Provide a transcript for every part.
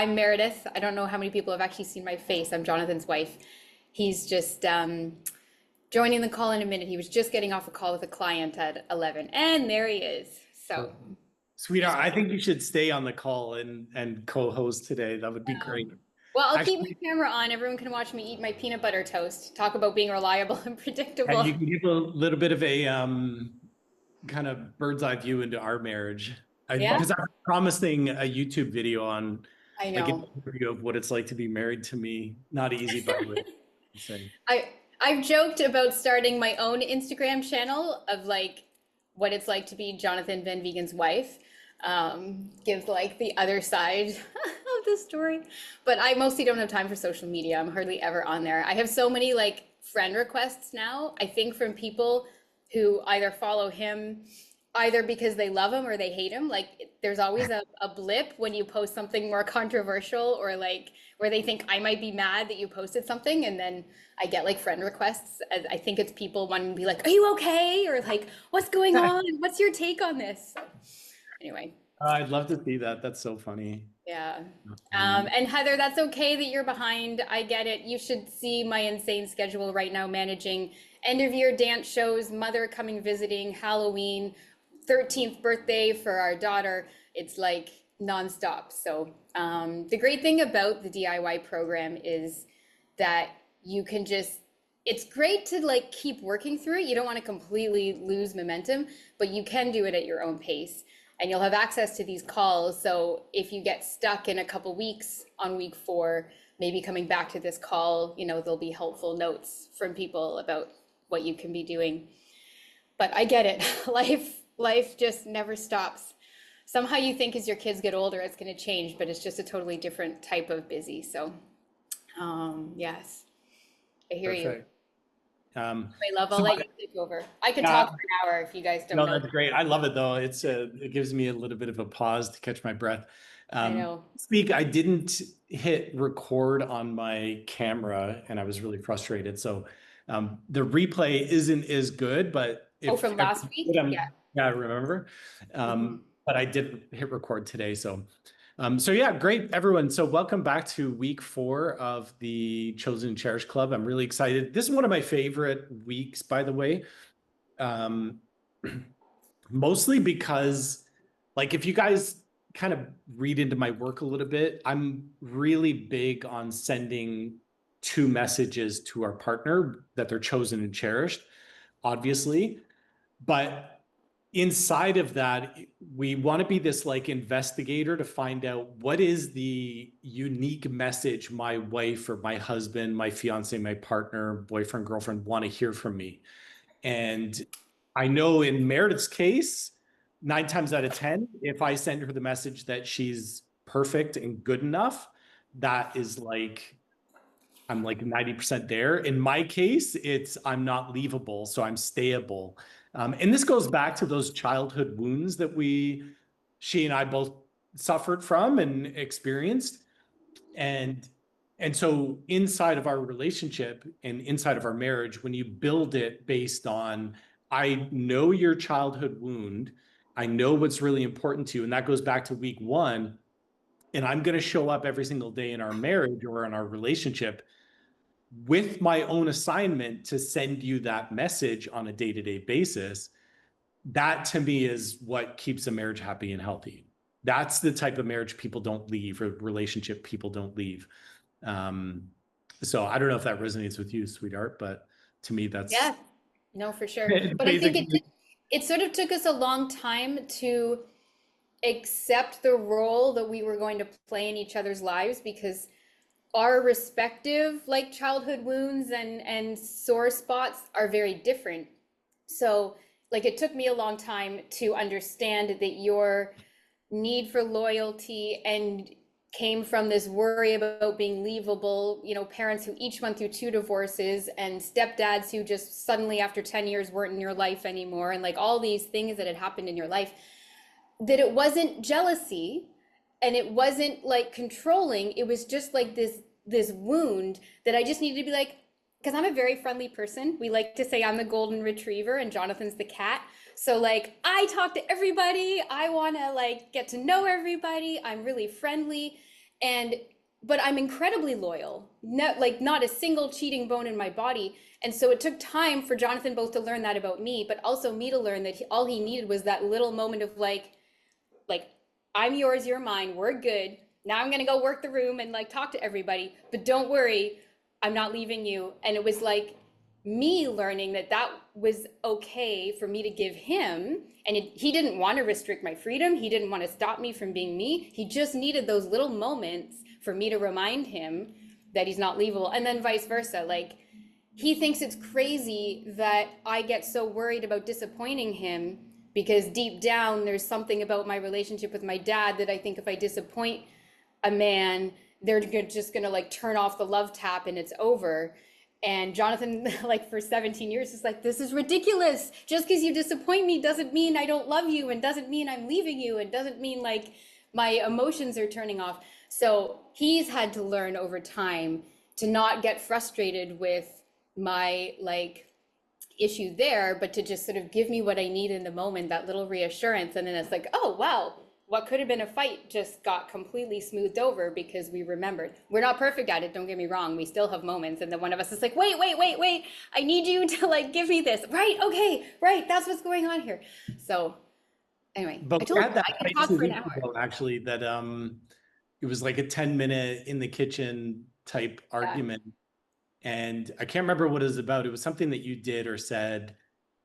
I'm Meredith. I don't know how many people have actually seen my face. I'm Jonathan's wife. He's just joining the call in a minute. He was just getting off a call with a client at 11, and there he is. So, Sweetheart, I think you should stay on the call and co-host today. That would be great. well, I'll keep my Actually, camera on. Everyone can watch me eat my peanut butter toast. Talk about being reliable and and predictable. you can give a little bit of a kind of bird's eye view into our marriage. Yeah, Because I'm promising a YouTube video on I like an know. overview of what it's like to be married to me. Not easy, by the way. Saying. I've joked about starting my own Instagram channel of like what it's like to be Jonathan Van Viegen's wife. Give like the other side of the story. But I mostly don't have time for social media. I'm hardly ever on there. I have so many like friend requests now, I think from people who either follow him either because they love him or they hate him. Like there's always a blip when you post something more controversial or like where they think I might be mad that you posted something, and then I get like friend requests. I think it's people wanting to be like, "Are you okay?" or like, "What's going on? What's your take on this?" So, anyway, I'd love to see that. That's so funny. yeah. Um, And Heather, that's okay that you're behind. I get it. You should see my insane schedule right now, managing end of year dance shows, mother coming visiting, Halloween, 13th birthday for our daughter. It's like nonstop. So, the great thing about the DIY program is that you can just, it's great to like keep working through it. You don't want to completely lose momentum, but you can do it at your own pace and you'll have access to these calls. So if you get stuck in a couple weeks on week 4, maybe coming back to this call, there'll be helpful notes from people about what you can be doing. But I get it. Life just never stops. Somehow you think as your kids get older, it's going to change, but it's just a totally different type of busy. So, yes, I hear you. Perfect. Um, My love, I'll so let you take over. I could talk yeah, for an hour if you guys don't no, know. that's great. I love it though. It gives me a little bit of a pause to catch my breath. I know. I didn't hit record on my camera and I was really frustrated. So the replay isn't as good, but Oh, if from last week? Yeah. yeah, I remember. Mhm. But I did hit record today. So yeah, great, everyone. So welcome back to week 4 of the Chosen Cherished Club. I'm really excited. This is one of my favorite weeks, by the way. Um, Mostly because, like, if you guys kind of read into my work a little bit, I'm really big on sending 2 messages to our partner that they're chosen and cherished, obviously. But inside of that, we want to be this like investigator to find out what is the unique message my wife or my husband, my fiance, my partner, boyfriend, girlfriend want to hear from me. And I know in Meredith's case, 9 times out of 10, if I send her the message that she's perfect and good enough, that is like, I'm like 90% there. In my case, it's I'm not leavable, so I'm stayable. And this goes back to those childhood wounds that she and I both suffered from and experienced. And and so inside of our relationship and inside of our marriage, when you build it based on, I know your childhood wound, I know what's really important to you, and that goes back to week 1, and I'm going to show up every single day in our marriage or in our relationship with my own assignment to send you that message on a day-to-day basis. That to me is what keeps a marriage happy and healthy. That's the type of marriage people don't leave, or relationship people don't leave. um, so I don't know if that resonates with you, sweetheart, but to me, that's Yeah, no, for sure. But I think basically. it sort of took us a long time to accept the role that we were going to play in each other's lives because our respective like childhood wounds and sore spots are very different. So, like, it took me a long time to understand that your need for loyalty and came from this worry about being leavable, parents who each went through 2 divorces and stepdads who just suddenly after 10 years weren't in your life anymore, and like all these things that had happened in your life, that it wasn't jealousy and it wasn't like controlling. It was just like this wound that I just needed to be like, because I'm a very friendly person. We like to say I'm the golden retriever and Jonathan's the cat. So like I talk to everybody. I want to like get to know everybody. I'm really friendly. And but I'm incredibly loyal. Not a single cheating bone in my body. And so it took time for Jonathan both to learn that about me, but also me to learn that all he needed was that little moment of like I'm yours, you're mine, we're good. Now I'm gonna go work the room and like talk to everybody, but don't worry, I'm not leaving you. And it was like me learning that that was okay for me to give him. And he didn't want to restrict my freedom. He didn't want to stop me from being me. He just needed those little moments for me to remind him that he's not leavable. And then vice versa. Like, he thinks it's crazy that I get so worried about disappointing him because deep down there's something about my relationship with my dad that I think if I disappoint a man, they're just gonna like turn off the love tap and it's over. And Jonathan, like for 17 years, is like, this is ridiculous. Just because you disappoint me doesn't mean I don't love you, and doesn't mean I'm leaving you, and doesn't mean like my emotions are turning off. So he's had to learn over time to not get frustrated with my like issue there, but to just sort of give me what I need in the moment, that little reassurance. And then it's like, oh, wow, what could have been a fight just got completely smoothed over because we remembered. We're not perfect at it, don't get me wrong. We still have moments. And then one of us is like, wait, I need you to like give me this. Right, okay, right, that's what's going on here. So anyway, But I we told you had that I can fight talk two for an weeks hour. ago, actually, that it was like a 10-minute in the kitchen type Yeah. argument. And I can't remember what it was about. It was something that you did or said,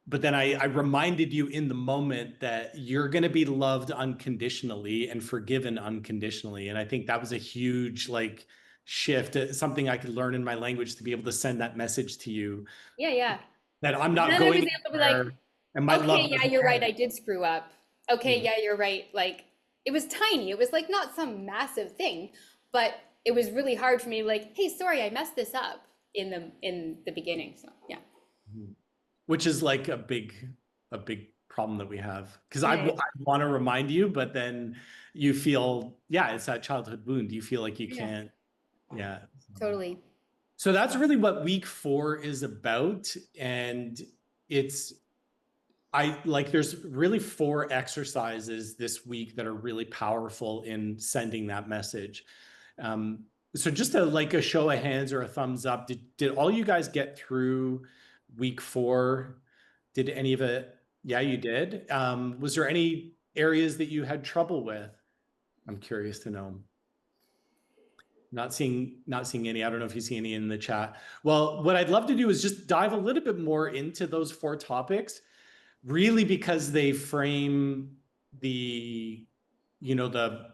but then I reminded you in the moment that you're going to be loved unconditionally and forgiven unconditionally. And I think that was a huge like shift, something I could learn in my language to be able to send that message to you Yeah, yeah. that I'm And not then I was going able to be like, anywhere and my okay, love yeah, doesn't you're right, end. I did screw up. Okay, Mhm. yeah, you're right. Like, it was tiny. It was like not some massive thing, but it was really hard for me to like, hey, sorry, I messed this up in the beginning. So yeah. Mhm. Which is like a big problem that we have because Yeah, yeah, I want to remind you, but then you feel, yeah, it's that childhood wound. You feel like you yeah, can't, yeah. totally. So that's really what week 4 is about. And it's, I like, there's really 4 exercises this week that are really powerful in sending that message. So just like a show of hands or a thumbs up, did all you guys get through week 4? Did any of it? Yeah, you did. Was there any areas that you had trouble with? I'm curious to know. Not seeing any. I don't know if you see any in the chat. Well, what I'd love to do is just dive a little bit more into those 4 topics, really because they frame the, the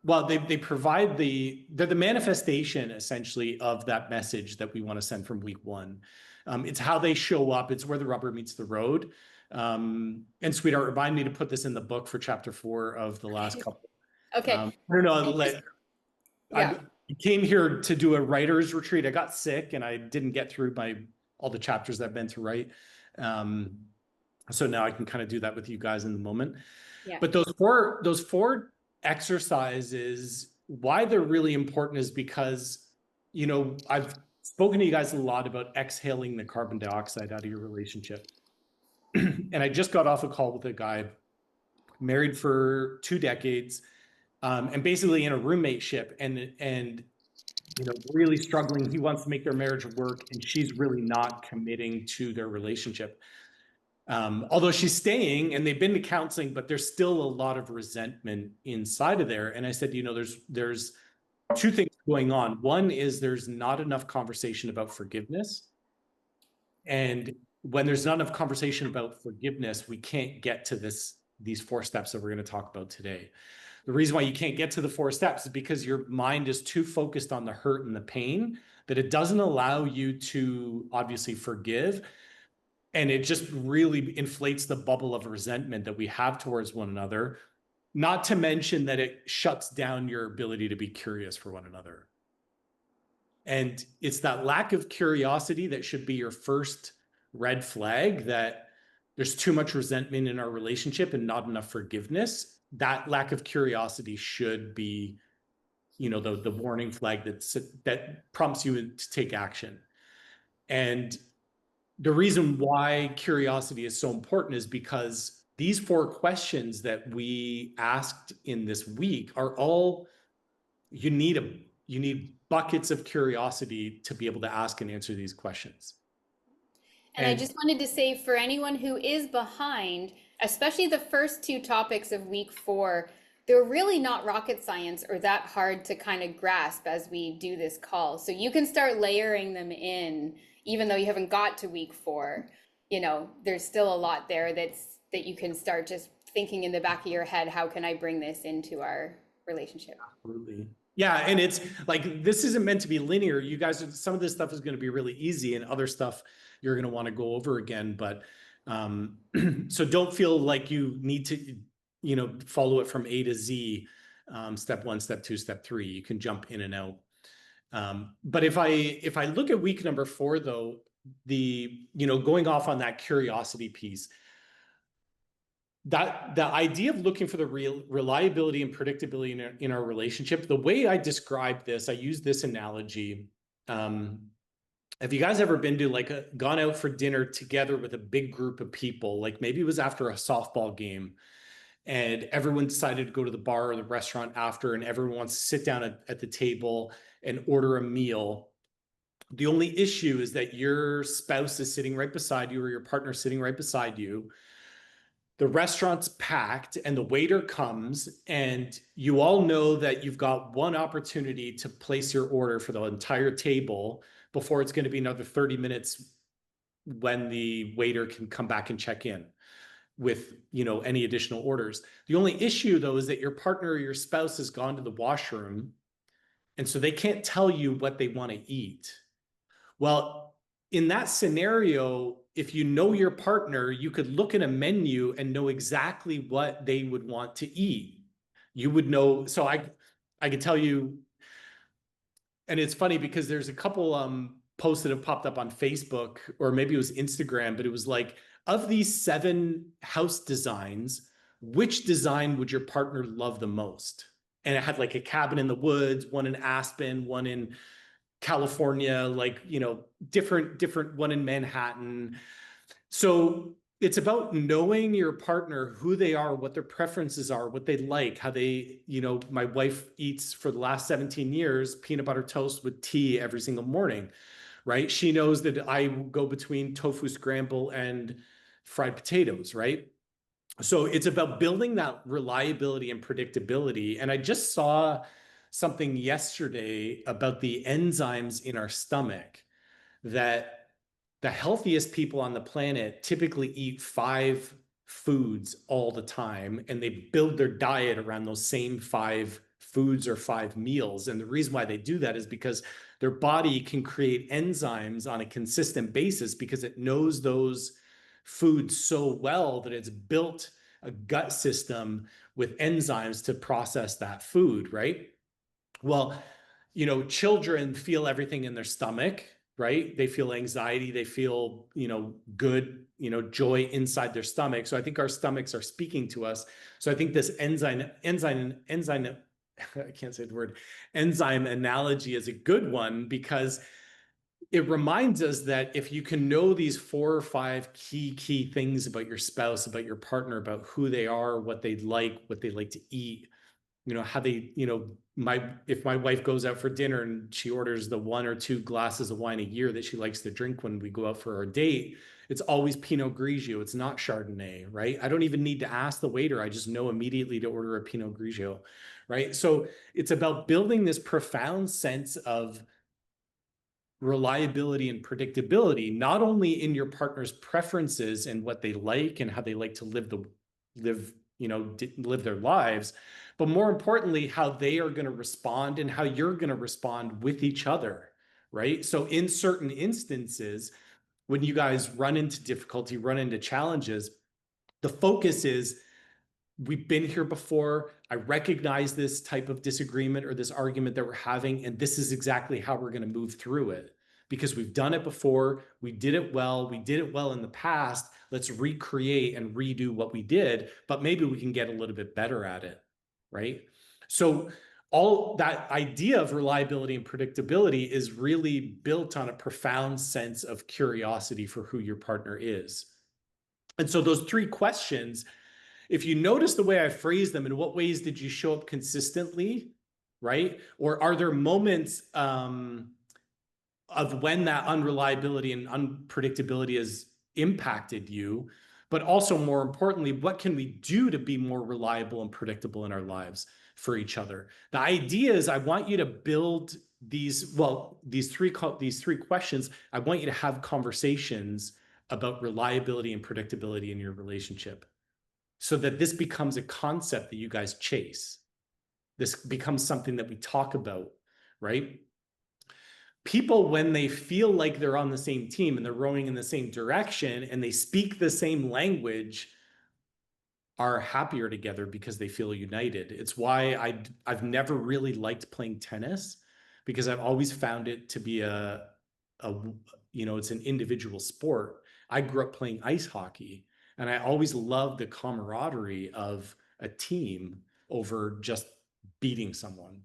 well, they provide they're the manifestation essentially of that message that we want to send from week 1. It's how they show up. It's where the rubber meets the road. And sweetheart, remind me to put this in the book for chapter 4 of the last couple. Okay. I don't know. And just, yeah. I came here to do a writer's retreat. I got sick and I didn't get through all the chapters that I've been to write. Um, so now I can kind of do that with you guys in the moment. Yeah. But those four exercises, why they're really important is because, I've spoken to you guys a lot about exhaling the carbon dioxide out of your relationship. And I just got off a call with a guy married for 2 decades, and basically in a roommate-ship and really struggling. He wants to make their marriage work, and she's really not committing to their relationship. Although she's staying and they've been to counseling, but there's still a lot of resentment inside of there. And I said, there's 2 things going on. One is there's not enough conversation about forgiveness. And when there's not enough conversation about forgiveness, we can't get to these 4 steps that we're going to talk about today. The reason why you can't get to the 4 steps is because your mind is too focused on the hurt and the pain that it doesn't allow you to obviously forgive. And it just really inflates the bubble of resentment that we have towards one another, not to mention that it shuts down your ability to be curious for one another. And it's that lack of curiosity that should be your first red flag, that there's too much resentment in our relationship and not enough forgiveness. That lack of curiosity should be, the warning flag that prompts you to take action. And the reason why curiosity is so important is because these 4 questions that we asked in this week are all you need buckets of curiosity to be able to ask and answer these questions. And I And just wanted to say for anyone who is behind, especially the first two topics of week 4, they're really not rocket science or that hard to kind of grasp as we do this call. So you can start layering them in, even though you haven't got to week 4. You know, there's still a lot there that you can start just thinking in the back of your head, how can I bring this into our relationship? absolutely. Yeah, and it's like this isn't meant to be linear. You guys, some of this stuff is going to be really easy, and other stuff you're going to want to go over again. But so don't feel like you need to, follow it from A to Z, step 1, step 2, step 3. You can jump in and out. But if I look at week number 4, though, going off on that curiosity piece, that the idea of looking for the reliability and predictability in our relationship, the way I describe this, I use this analogy. Have you guys ever been to gone out for dinner together with a big group of people? Like maybe it was after a softball game and everyone decided to go to the bar or the restaurant after, and everyone wants to sit down at the table and order a meal. The only issue is that your spouse is sitting right beside you or your partner sitting right beside you. The restaurant's packed and the waiter comes, and you all know that you've got one opportunity to place your order for the entire table before it's going to be another 30 minutes when the waiter can come back and check in with any additional orders. The only issue, though, is that your partner or your spouse has gone to the washroom, and so they can't tell you what they want to eat. Well, in that scenario, if you know your partner, you could look at a menu and know exactly what they would want to eat. You would know. So I could tell you, and it's funny because there's a couple posts that have popped up on Facebook, or maybe it was Instagram, but it was like, of these 7 house designs, which design would your partner love the most? And it had like a cabin in the woods, one in Aspen, one in California, different one in Manhattan. So it's about knowing your partner, who they are, what their preferences are, what they like, how they, my wife eats for the last 17 years, peanut butter toast with tea every single morning, right? She knows that I go between tofu scramble and fried potatoes, right? So it's about building that reliability and predictability. And I just saw something yesterday about the enzymes in our stomach, that the healthiest people on the planet typically eat 5 foods all the time, and they build their diet around those same 5 foods or 5 meals. And the reason why they do that is because their body can create enzymes on a consistent basis because it knows those foods so well that it's built a gut system with enzymes to process that food, right? Well, children feel everything in their stomach, right? They feel anxiety, they feel, good, joy inside their stomach. So I think our stomachs are speaking to us. So I think this enzyme, I can't say the word, enzyme analogy is a good one, because it reminds us that if you can know these 4 or 5 key things about your spouse, about your partner, about who they are, what they like to eat, how they, if my wife goes out for dinner and she orders the 1 or 2 glasses of wine a year that she likes to drink when we go out for our date, it's always Pinot Grigio. It's not Chardonnay, right? I don't even need to ask the waiter. I just know immediately to order a Pinot Grigio, right? So it's about building this profound sense of reliability and predictability, not only in your partner's preferences and what they like and how they like to live their lives, but more importantly, how they are going to respond and how you're going to respond with each other, right? So in certain instances, when you guys run into difficulty, run into challenges, the focus is, we've been here before. I recognize this type of disagreement or this argument that we're having, and this is exactly how we're going to move through it, because we've done it before. We did it well. We did it well in the past. Let's recreate and redo what we did, but maybe we can get a little bit better at it, right? So all that idea of reliability and predictability is really built on a profound sense of curiosity for who your partner is. And so those 3 questions, if you notice the way I phrase them, in what ways did you show up consistently? right? Or are there moments of when that unreliability and unpredictability has impacted you? But also, more importantly, what can we do to be more reliable and predictable in our lives for each other? The idea is I want you to build these three questions. I want you to have conversations about reliability and predictability in your relationship so that this becomes a concept that you guys chase. This becomes something that we talk about, right? People, when they feel like they're on the same team and they're rowing in the same direction and they speak the same language, are happier together because they feel united. It's why I've never really liked playing tennis, because I've always found it to be it's an individual sport. I grew up playing ice hockey, and I always loved the camaraderie of a team over just beating someone.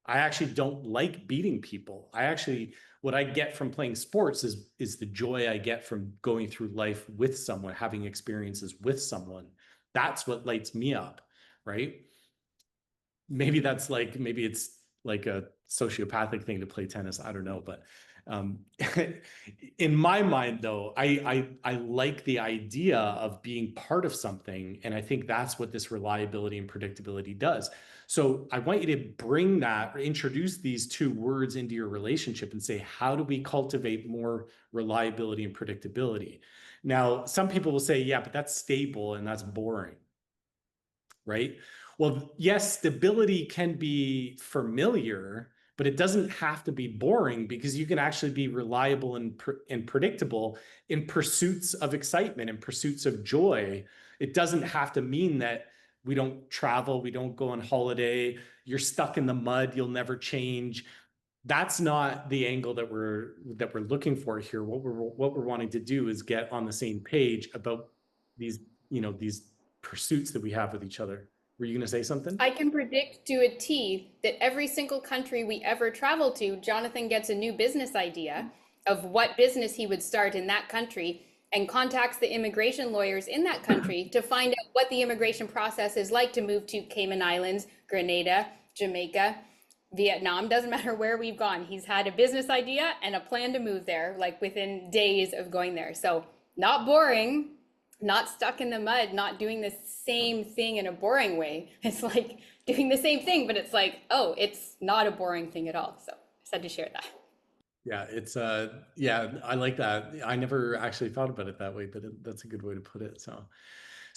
I actually don't like beating people. What I get from playing sports is the joy I get from going through life with someone, having experiences with someone. That's what lights me up, right? Maybe it's like a sociopathic thing to play tennis. I don't know, but um, in my mind, though, I like the idea of being part of something, and I think that's what this reliability and predictability does. So I want you to bring that or introduce these two words into your relationship and say, how do we cultivate more reliability and predictability? Now, some people will say, yeah, but that's stable and that's boring, right? Well, yes, stability can be familiar, but it doesn't have to be boring, because you can actually be reliable and predictable in pursuits of excitement and pursuits of joy. It doesn't have to mean that we don't travel, we don't go on holiday, you're stuck in the mud, you'll never change. That's not the angle that we're looking for here. What we're wanting to do is get on the same page about these, these pursuits that we have with each other. Were you going to say something? I can predict to a T that every single country we ever travel to, Jonathan gets a new business idea of what business he would start in that country and contacts the immigration lawyers in that country to find out what the immigration process is like to move to Cayman Islands, Grenada, Jamaica, Vietnam, doesn't matter where we've gone. He's had a business idea and a plan to move there, like within days of going there. So, not boring, not stuck in the mud, not doing the same thing in a boring way. It's like doing the same thing, but it's like, oh, it's not a boring thing at all. So, I just had to share that. Yeah, I like that. I never actually thought about it that way, but that's a good way to put it. So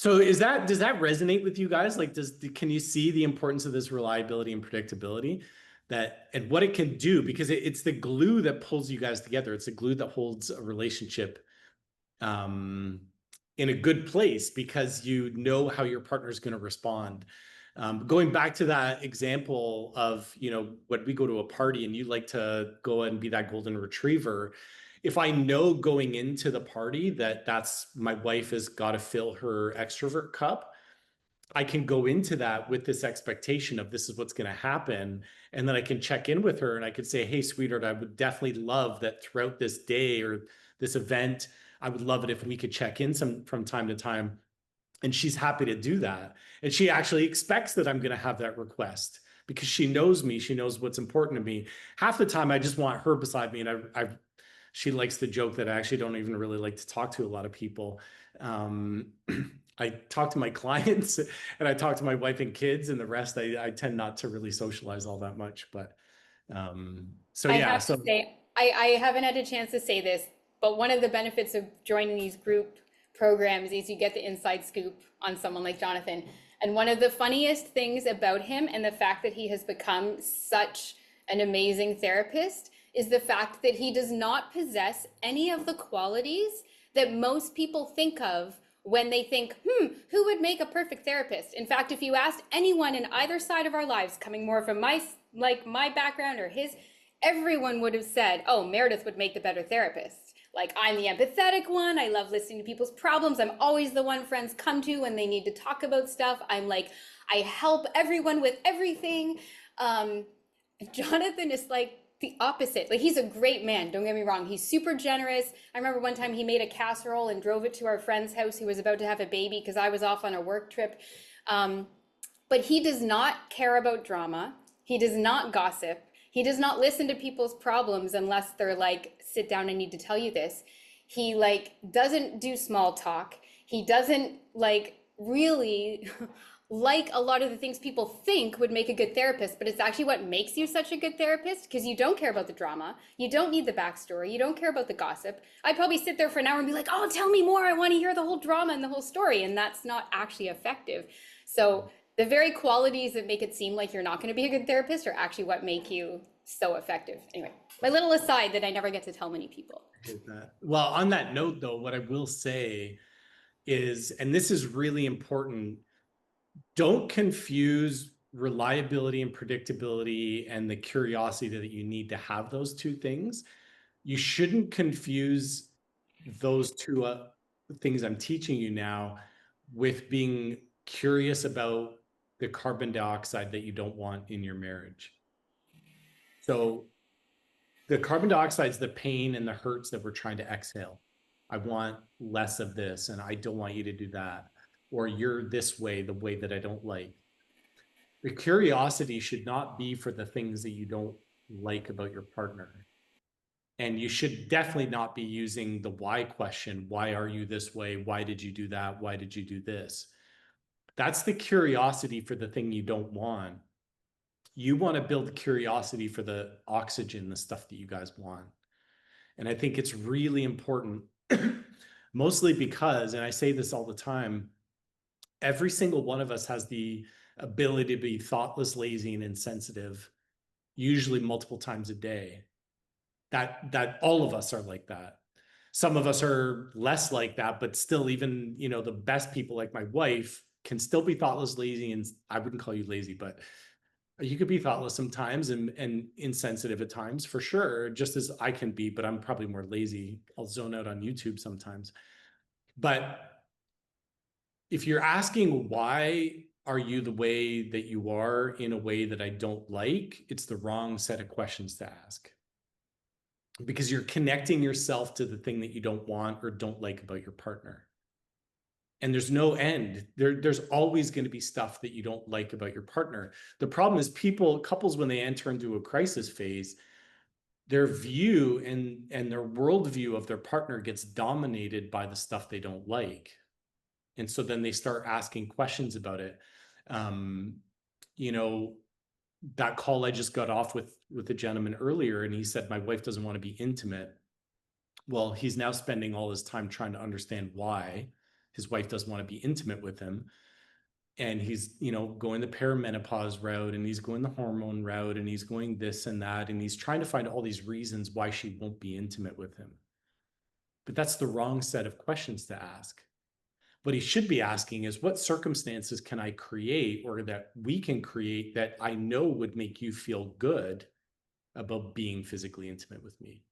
does that resonate with you guys? Like, can you see the importance of this reliability and predictability, and what it can do? Because it's the glue that pulls you guys together. It's the glue that holds a relationship in a good place, because you know how your partner is going to respond. Going back to that example of, when we go to a party and you like to go and be that golden retriever, if I know going into the party that that's my wife has got to fill her extrovert cup, I can go into that with this expectation of this is what's going to happen. And then I can check in with her and I could say, hey, sweetheart, I would definitely love that throughout this day or this event, I would love it if we could check in from time to time. And she's happy to do that. And she actually expects that I'm going to have that request, because she knows me. She knows what's important to me. Half the time, I just want her beside me. And she likes the joke that I actually don't even really like to talk to a lot of people. I talk to my clients and I talk to my wife and kids, and the rest, I tend not to really socialize all that much. But so I yeah, have to so say, I haven't had a chance to say this, but one of the benefits of joining these group programs is you get the inside scoop on someone like Jonathan. And one of the funniest things about him and the fact that he has become such an amazing therapist is the fact that he does not possess any of the qualities that most people think of when they think, who would make a perfect therapist? In fact, if you asked anyone in either side of our lives, coming more from my background or his, everyone would have said, oh, Meredith would make the better therapist. Like, I'm the empathetic one. I love listening to people's problems. I'm always the one friends come to when they need to talk about stuff. I'm like, I help everyone with everything. Jonathan is like the opposite. Like, he's a great man, don't get me wrong. He's super generous. I remember one time he made a casserole and drove it to our friend's house who was about to have a baby because I was off on a work trip. But he does not care about drama. He does not gossip. He does not listen to people's problems unless they're like, sit down, I need to tell you this. He like doesn't do small talk. He doesn't like really like a lot of the things people think would make a good therapist, but it's actually what makes you such a good therapist because you don't care about the drama. You don't need the backstory. You don't care about the gossip. I'd probably sit there for an hour and be like, oh, tell me more. I want to hear the whole drama and the whole story. And that's not actually effective. So the very qualities that make it seem like you're not going to be a good therapist are actually what make you so effective. Anyway, my little aside that I never get to tell many people. Hit that. Well, on that note, though, what I will say is, and this is really important, don't confuse reliability and predictability and the curiosity that you need to have those two things. You shouldn't confuse those two things I'm teaching you now with being curious about the carbon dioxide that you don't want in your marriage. So the carbon dioxide is the pain and the hurts that we're trying to exhale. I want less of this and I don't want you to do that. Or you're this way, the way that I don't like. The curiosity should not be for the things that you don't like about your partner. And you should definitely not be using the why question. Why are you this way? Why did you do that? Why did you do this? That's the curiosity for the thing you don't want. You want to build curiosity for the oxygen, the stuff that you guys want. And I think it's really important, mostly because, and I say this all the time, every single one of us has the ability to be thoughtless, lazy, and insensitive, usually multiple times a day. That all of us are like that. Some of us are less like that, but still, even the best people like my wife can still be thoughtless, lazy, and I wouldn't call you lazy, but you could be thoughtless sometimes and insensitive at times, for sure, just as I can be, but I'm probably more lazy. I'll zone out on YouTube sometimes. But if you're asking why are you the way that you are in a way that I don't like, it's the wrong set of questions to ask. Because you're connecting yourself to the thing that you don't want or don't like about your partner. And there's no end. There's always going to be stuff that you don't like about your partner. The problem is couples, when they enter into a crisis phase, their view and their worldview of their partner gets dominated by the stuff they don't like. And so then they start asking questions about it. That call I just got off with a gentleman earlier, and he said, my wife doesn't want to be intimate. Well, he's now spending all his time trying to understand why his wife doesn't want to be intimate with him. And he's, going the perimenopause route, and he's going the hormone route, and he's going this and that. And he's trying to find all these reasons why she won't be intimate with him. But that's the wrong set of questions to ask. What he should be asking is, what circumstances can I create or that we can create that I know would make you feel good about being physically intimate with me?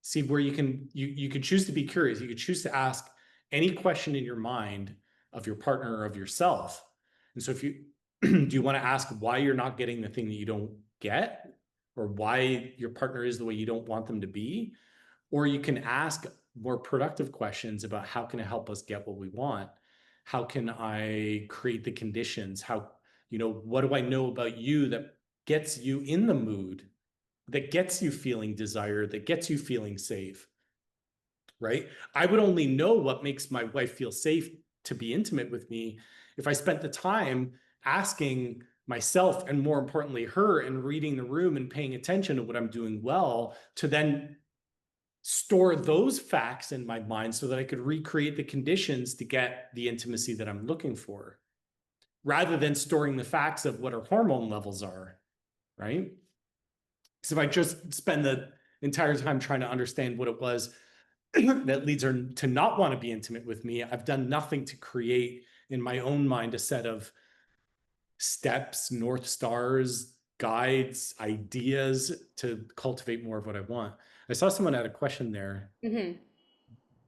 See where you can choose to be curious. You could choose to ask any question in your mind of your partner or of yourself. And so if you do you want to ask why you're not getting the thing that you don't get, or why your partner is the way you don't want them to be? Or you can ask more productive questions about, how can it help us get what we want? How can I create the conditions? What do I know about you that gets you in the mood, that gets you feeling desired, that gets you feeling safe, right? I would only know what makes my wife feel safe to be intimate with me if I spent the time asking myself, and more importantly, her, and reading the room and paying attention to what I'm doing well, to then store those facts in my mind so that I could recreate the conditions to get the intimacy that I'm looking for, rather than storing the facts of what our hormone levels are, right? So if I just spend the entire time trying to understand what it was that leads her to not want to be intimate with me, I've done nothing to create in my own mind a set of steps, North Stars, guides, ideas to cultivate more of what I want. I saw someone had a question there. Mm-hmm.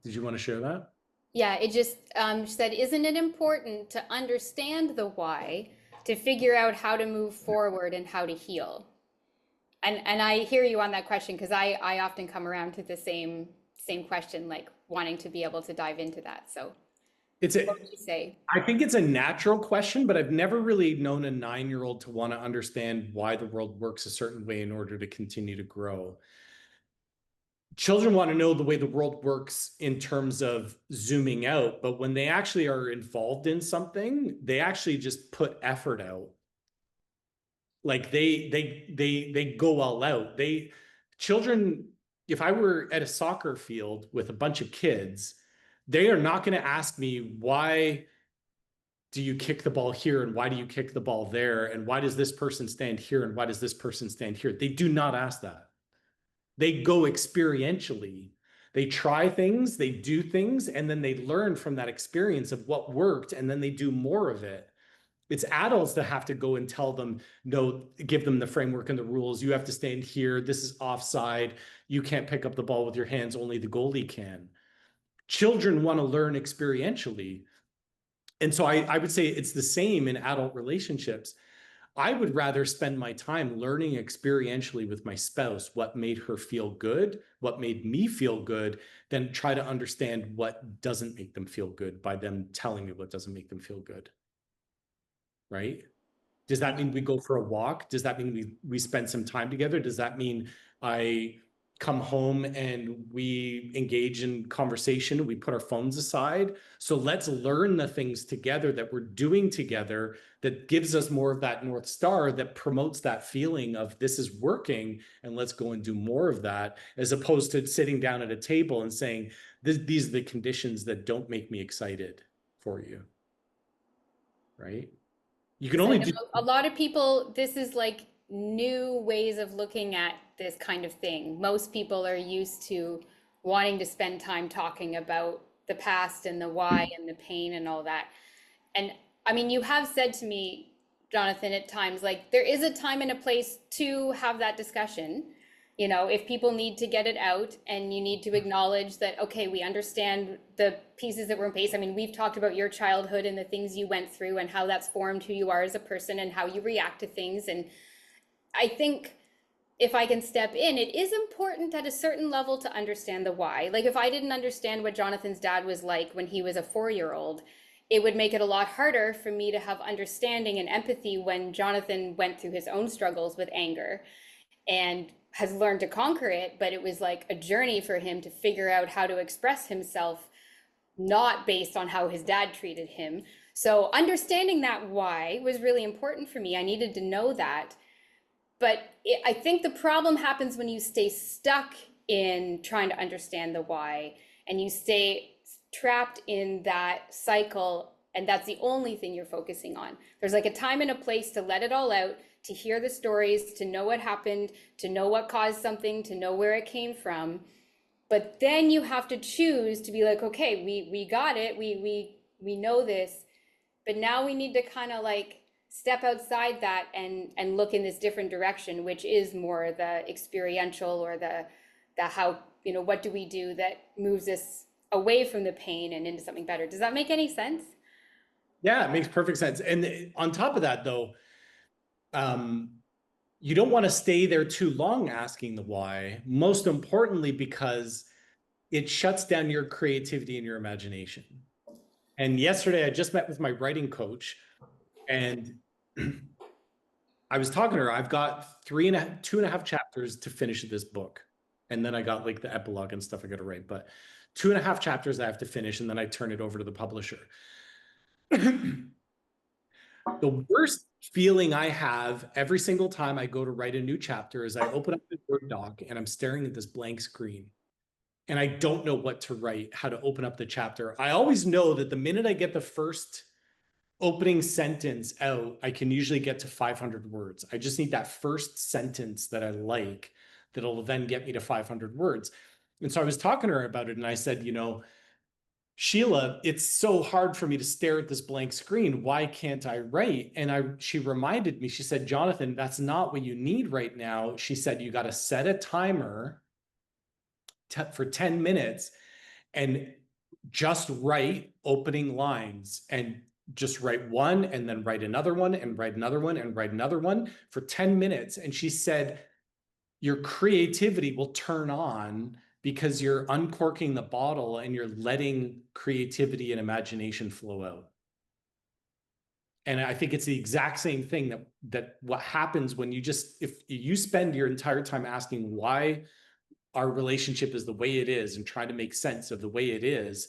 Did you want to share that? Yeah, it just said, isn't it important to understand the why to figure out how to move forward and how to heal? And I hear you on that question because I often come around to the same question, like wanting to be able to dive into that. So It's What a, would you say? I think it's a natural question, but I've never really known a 9-year-old to want to understand why the world works a certain way in order to continue to grow. Children want to know the way the world works in terms of zooming out, but when they actually are involved in something, they actually just put effort out. Like they go all out. Children, if I were at a soccer field with a bunch of kids, they are not going to ask me, why do you kick the ball here and why do you kick the ball there and why does this person stand here and why does this person stand here? They do not ask that. They go experientially. They try things, they do things, and then they learn from that experience of what worked, and then they do more of it. It's adults that have to go and tell them, no, give them the framework and the rules. You have to stand here. This is offside. You can't pick up the ball with your hands. Only the goalie can. Children want to learn experientially. And so I would say it's the same in adult relationships. I would rather spend my time learning experientially with my spouse what made her feel good, what made me feel good, than try to understand what doesn't make them feel good by them telling me what doesn't make them feel good. Right? Does that mean we go for a walk? Does that mean we spend some time together? Does that mean I come home and we engage in conversation? We put our phones aside. So let's learn the things together that we're doing together that gives us more of that North Star that promotes that feeling of this is working and let's go and do more of that, as opposed to sitting down at a table and saying, these are the conditions that don't make me excited for you. Right? You can Yes, I only know do. a lot of people, this is like new ways of looking at this kind of thing. Most people are used to wanting to spend time talking about the past and the why and the pain and all that. And I mean, you have said to me, Jonathan, at times, like there is a time and a place to have that discussion. You know, if people need to get it out and you need to acknowledge that, okay, we understand the pieces that were in place. I mean, we've talked about your childhood and the things you went through and how that's formed who you are as a person and how you react to things. And I think if I can step in, it is important at a certain level to understand the why. Like if I didn't understand what Jonathan's dad was like when he was a 4-year-old, it would make it a lot harder for me to have understanding and empathy when Jonathan went through his own struggles with anger and has learned to conquer it. But it was like a journey for him to figure out how to express himself, not based on how his dad treated him. So understanding that why was really important for me. I needed to know that. But I think the problem happens when you stay stuck in trying to understand the why and you stay trapped in that cycle, and that's the only thing you're focusing on. There's like a time and a place to let it all out, to hear the stories, to know what happened, to know what caused something, to know where it came from. But then you have to choose to be like, okay, we got it, we know this, but now we need to kind of like step outside that and look in this different direction, which is more the experiential or the how, you know, what do we do that moves us away from the pain and into something better. Does that make any sense? Yeah, it makes perfect sense. And on top of that, though, um, you don't want to stay there too long asking the why. Most importantly, because it shuts down your creativity and your imagination. And yesterday, I just met with my writing coach, and I was talking to her. I've got 2.5 chapters to finish this book, and then I got like the epilogue and stuff I got to write. But 2.5 chapters I have to finish, and then I turn it over to the publisher. The worst feeling I have every single time I go to write a new chapter is I open up the Word doc and I'm staring at this blank screen and I don't know what to write, how to open up the chapter. I always know that the minute I get the first opening sentence out, I can usually get to 500 words. I just need that first sentence that I like that'll then get me to 500 words. And so I was talking to her about it and I said, you know, Sheila, it's so hard for me to stare at this blank screen. Why can't I write? And she reminded me, she said, Jonathan, that's not what you need right now. She said, you got to set a timer for 10 minutes and just write opening lines and just write one and then write another one and write another one and write another one for 10 minutes. And she said, your creativity will turn on because you're uncorking the bottle and you're letting creativity and imagination flow out. And I think it's the exact same thing that what happens when if you spend your entire time asking why our relationship is the way it is and try to make sense of the way it is,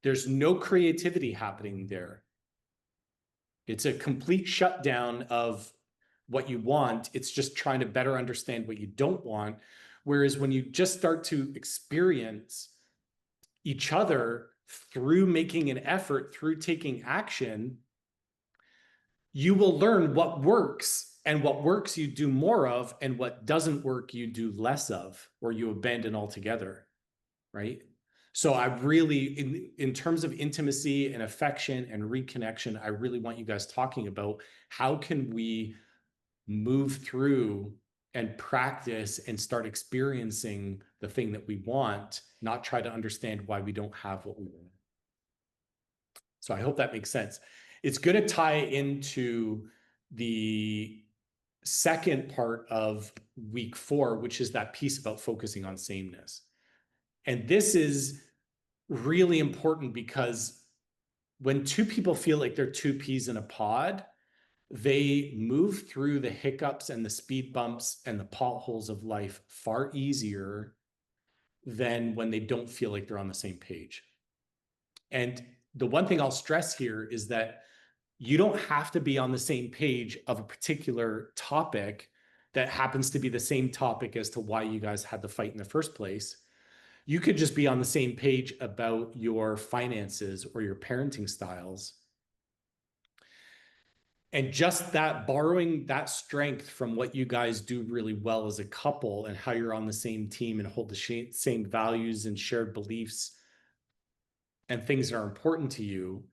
there's no creativity happening there. It's a complete shutdown of what you want. It's just trying to better understand what you don't want. Whereas when you just start to experience each other through making an effort, through taking action, you will learn what works, and what works you do more of, and what doesn't work you do less of, or you abandon altogether, right? So I really, in terms of intimacy and affection and reconnection, I really want you guys talking about how can we move through and practice and start experiencing the thing that we want, not try to understand why we don't have what we want. So I hope that makes sense. It's going to tie into the second part of week 4, which is that piece about focusing on sameness. And this is really important because when two people feel like they're two peas in a pod, they move through the hiccups and the speed bumps and the potholes of life far easier than when they don't feel like they're on the same page. And the one thing I'll stress here is that you don't have to be on the same page of a particular topic that happens to be the same topic as to why you guys had the fight in the first place. You could just be on the same page about your finances or your parenting styles. And just that, borrowing that strength from what you guys do really well as a couple and how you're on the same team and hold the same values and shared beliefs and things that are important to you,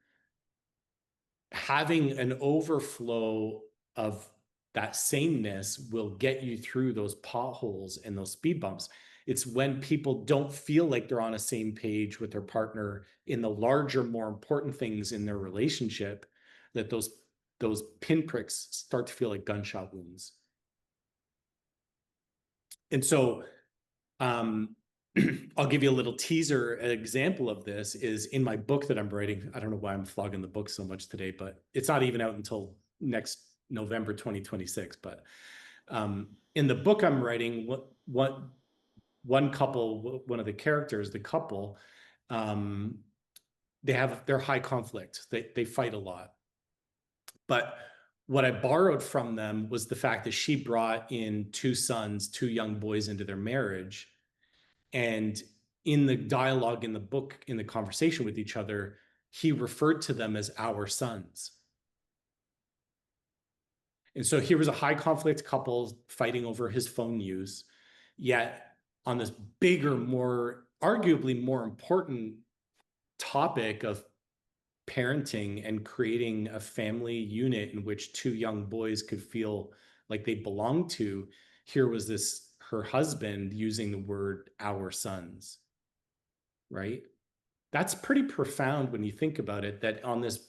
having an overflow of that sameness will get you through those potholes and those speed bumps. It's when people don't feel like they're on a same page with their partner in the larger, more important things in their relationship that those pinpricks start to feel like gunshot wounds. And so I'll give you a little teaser. An example of this is in my book that I'm writing. I don't know why I'm flogging the book so much today, but it's not even out until next November 2026. But in the book I'm writing, what one couple, one of the characters, the couple, they're high conflict. They fight a lot. But what I borrowed from them was the fact that she brought in 2 sons, 2 young boys into their marriage. And in the dialogue in the book, in the conversation with each other, he referred to them as our sons. And so here was a high conflict couple fighting over his phone use. Yet on this bigger, arguably more important topic of parenting and creating a family unit in which 2 young boys could feel like they belonged to, here was her husband using the word our sons, right? That's pretty profound when you think about it, that on this,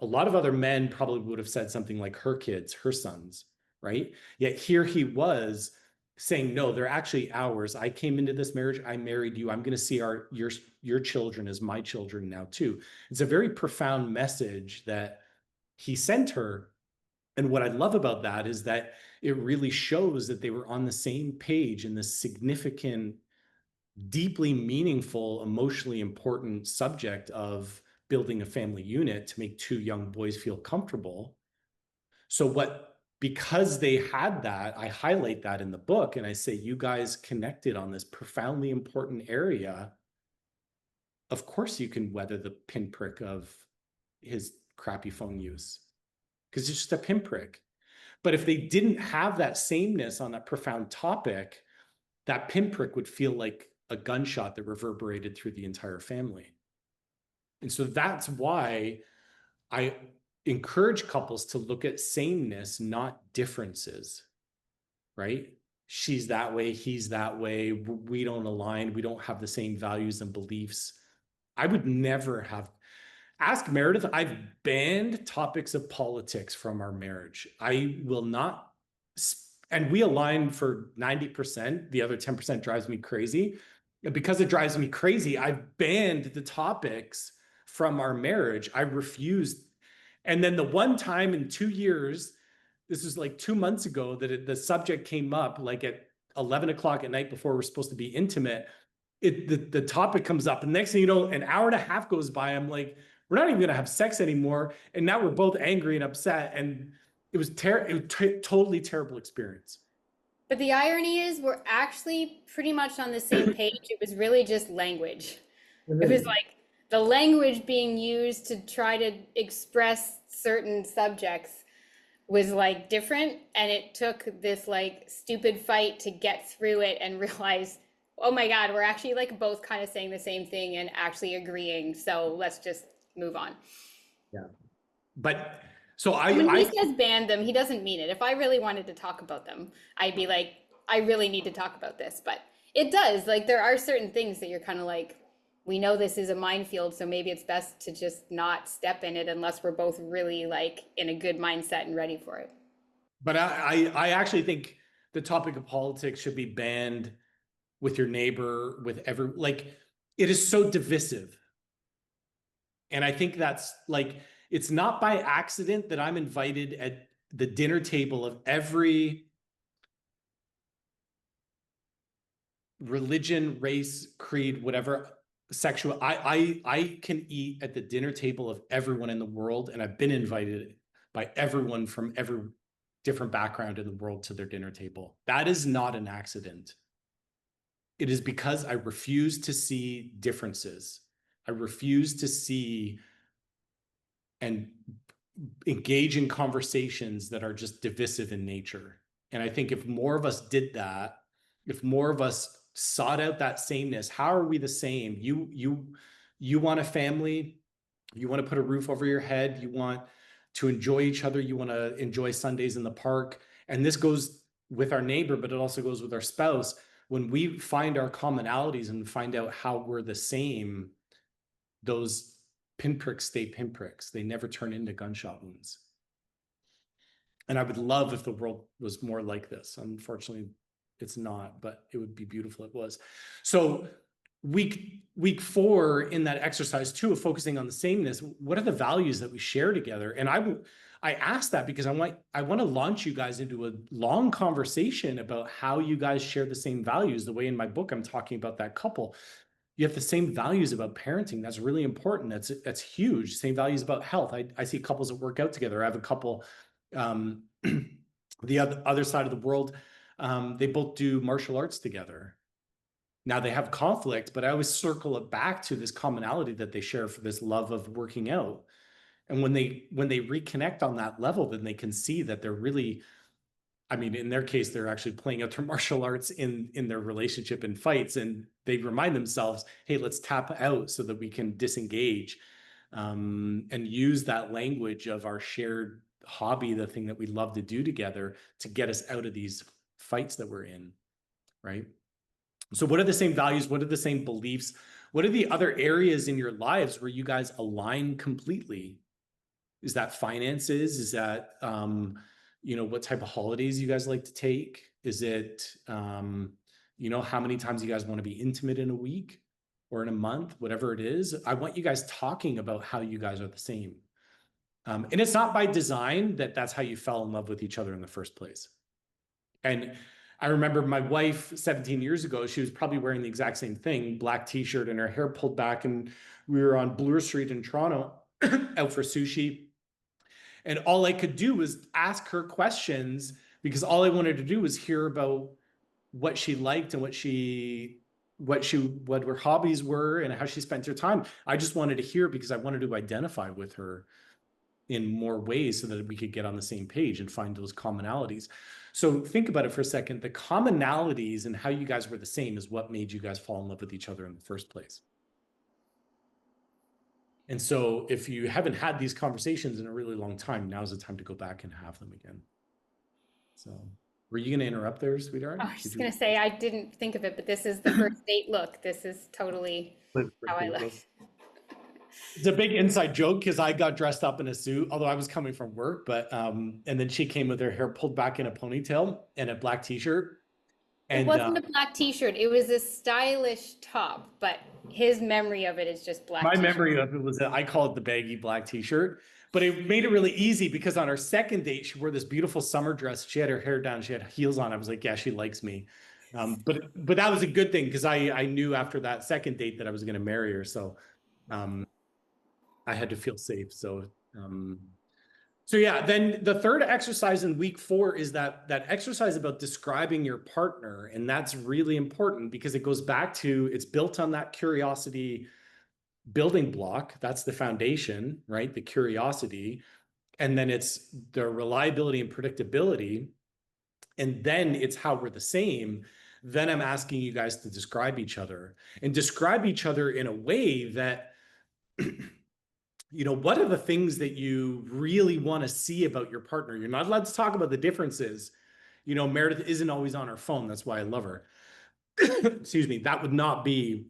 a lot of other men probably would have said something like her kids, her sons, right? Yet here he was saying, no, they're actually ours. I came into this marriage. I married you. I'm going to see your children as my children now too. It's a very profound message that he sent her. And what I love about that is that it really shows that they were on the same page in this significant, deeply meaningful, emotionally important subject of building a family unit to make 2 young boys feel comfortable. Because they had that, I highlight that in the book and I say, you guys connected on this profoundly important area. Of course you can weather the pinprick of his crappy phone use because it's just a pinprick. But if they didn't have that sameness on that profound topic, that pinprick would feel like a gunshot that reverberated through the entire family. And so that's why I encourage couples to look at sameness, not differences, right? She's that way, he's that way, we don't align, we don't have the same values and beliefs. I would never have, ask Meredith, I've banned topics of politics from our marriage. I will not, and we align for 90%, the other 10% drives me crazy. because it drives me crazy, I've banned the topics from our marriage. I refused. And then the one time in 2 years, this was like 2 months ago, that the subject came up like at 11 o'clock at night before we're supposed to be intimate. The topic comes up, and next thing you know, an hour and a half goes by. I'm like, we're not even going to have sex anymore. And now we're both angry and upset. And it was totally terrible experience. But the irony is, we're actually pretty much on the same page. It was really just language. It was Really? like the language being used to try to express certain subjects was like different, and it took this like stupid fight to get through it and realize, oh my God, we're actually like both kind of saying the same thing and actually agreeing. So let's just move on. Yeah. But so And when he I says ban them, he doesn't mean it. If I really wanted to talk about them, I'd be like, I really need to talk about this. But it does. Like, there are certain things that you're kind of like, we know this is a minefield, so maybe it's best to just not step in it unless we're both really like in a good mindset and ready for it. but I actually think the topic of politics should be banned with your neighbor, with every, like, it is so divisive. And I think that's like, it's not by accident that I'm invited at the dinner table of every religion, race, creed, whatever, sexual. I can eat at the dinner table of everyone in the world, and I've been invited by everyone from every different background in the world to their dinner table. That is not an accident. It is because I refuse to see differences. I refuse to see and engage in conversations that are just divisive in nature. And I think if more of us did that, if more of us sought out that sameness, how are we the same? You want a family, you want to put a roof over your head, you want to enjoy each other, you want to enjoy Sundays in the park. And this goes with our neighbor, but it also goes with our spouse. When we find our commonalities and find out how we're the same, those pinpricks stay pinpricks. They never turn into gunshot wounds. And I would love if the world was more like this. Unfortunately, it's not, but it would be beautiful if it was. So week 4 in that exercise too, of focusing on the sameness, what are the values that we share together? And I asked that because I want to launch you guys into a long conversation about how you guys share the same values. The way in my book I'm talking about that couple, you have the same values about parenting. That's really important. That's huge. Same values about health. I see couples that work out together. I have a couple, the other side of the world. They both do martial arts together. Now they have conflict, but I always circle it back to this commonality that they share for this love of working out. And when they reconnect on that level, then they can see that they're really, I mean, in their case, they're actually playing out their martial arts in their relationship and fights, and they remind themselves, hey, let's tap out so that we can disengage, and use that language of our shared hobby, the thing that we love to do together, to get us out of these fights that we're in, right? So what are the same values? What are the same beliefs? What are the other areas in your lives where you guys align completely? Is that finances? Is that, what type of holidays you guys like to take? Is it, how many times you guys want to be intimate in a week or in a month, whatever it is? I want you guys talking about how you guys are the same. And it's not by design that that's how you fell in love with each other in the first place. And I remember my wife 17 years ago, she was probably wearing the exact same thing, black t-shirt and her hair pulled back. And we were on Bloor Street in Toronto out for sushi. And all I could do was ask her questions because all I wanted to do was hear about what she liked and what her hobbies were and how she spent her time. I just wanted to hear because I wanted to identify with her in more ways so that we could get on the same page and find those commonalities. So think about it for a second. The commonalities and how you guys were the same is what made you guys fall in love with each other in the first place. And so if you haven't had these conversations in a really long time, now's the time to go back and have them again. So were you going to interrupt there, sweetheart? I was just gonna say, I didn't think of it, but this is the first date look. This is totally how I look. It's a big inside joke because I got dressed up in a suit, although I was coming from work, but and then she came with her hair pulled back in a ponytail and a black t-shirt. It And wasn't a black t-shirt. It was a stylish top, but his memory of it is just black my t-shirt. memory of it was that I call it the baggy black t-shirt, but it made it really easy because on our second date, she wore this beautiful summer dress. She had her hair down, she had heels on. I was like, yeah, she likes me. But that was a good thing because I knew after that second date that I was going to marry her. So um, I had to feel safe. So yeah, then the third exercise in week 4 is that exercise about describing your partner, and that's really important because it goes back to it's built on that curiosity building block. That's the foundation, right? The curiosity, and then it's the reliability and predictability, and then it's how we're the same. Then I'm asking you guys to describe each other and describe each other in a way that what are the things that you really want to see about your partner? You're not allowed to talk about the differences. Meredith isn't always on her phone. That's why I love her. Excuse me. That would not be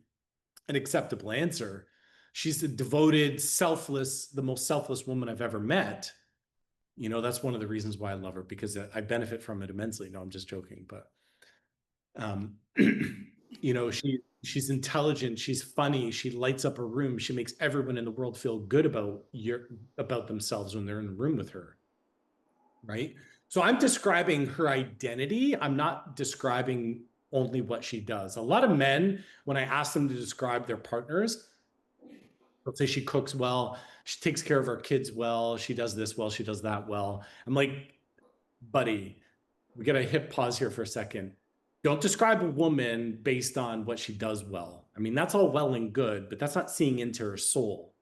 an acceptable answer. She's a devoted, selfless, the most selfless woman I've ever met. That's one of the reasons why I love her, because I benefit from it immensely. No, I'm just joking. But um, she's intelligent, she's funny, she lights up a room, she makes everyone in the world feel good about themselves when they're in the room with her, right? So I'm describing her identity. I'm not describing only what she does. A lot of men, when I ask them to describe their partners, they'll say she cooks well, she takes care of our kids well, she does this well, she does that well. I'm like, buddy, we got to hit pause here for a second. Don't describe a woman based on what she does well. I mean, that's all well and good, but that's not seeing into her soul.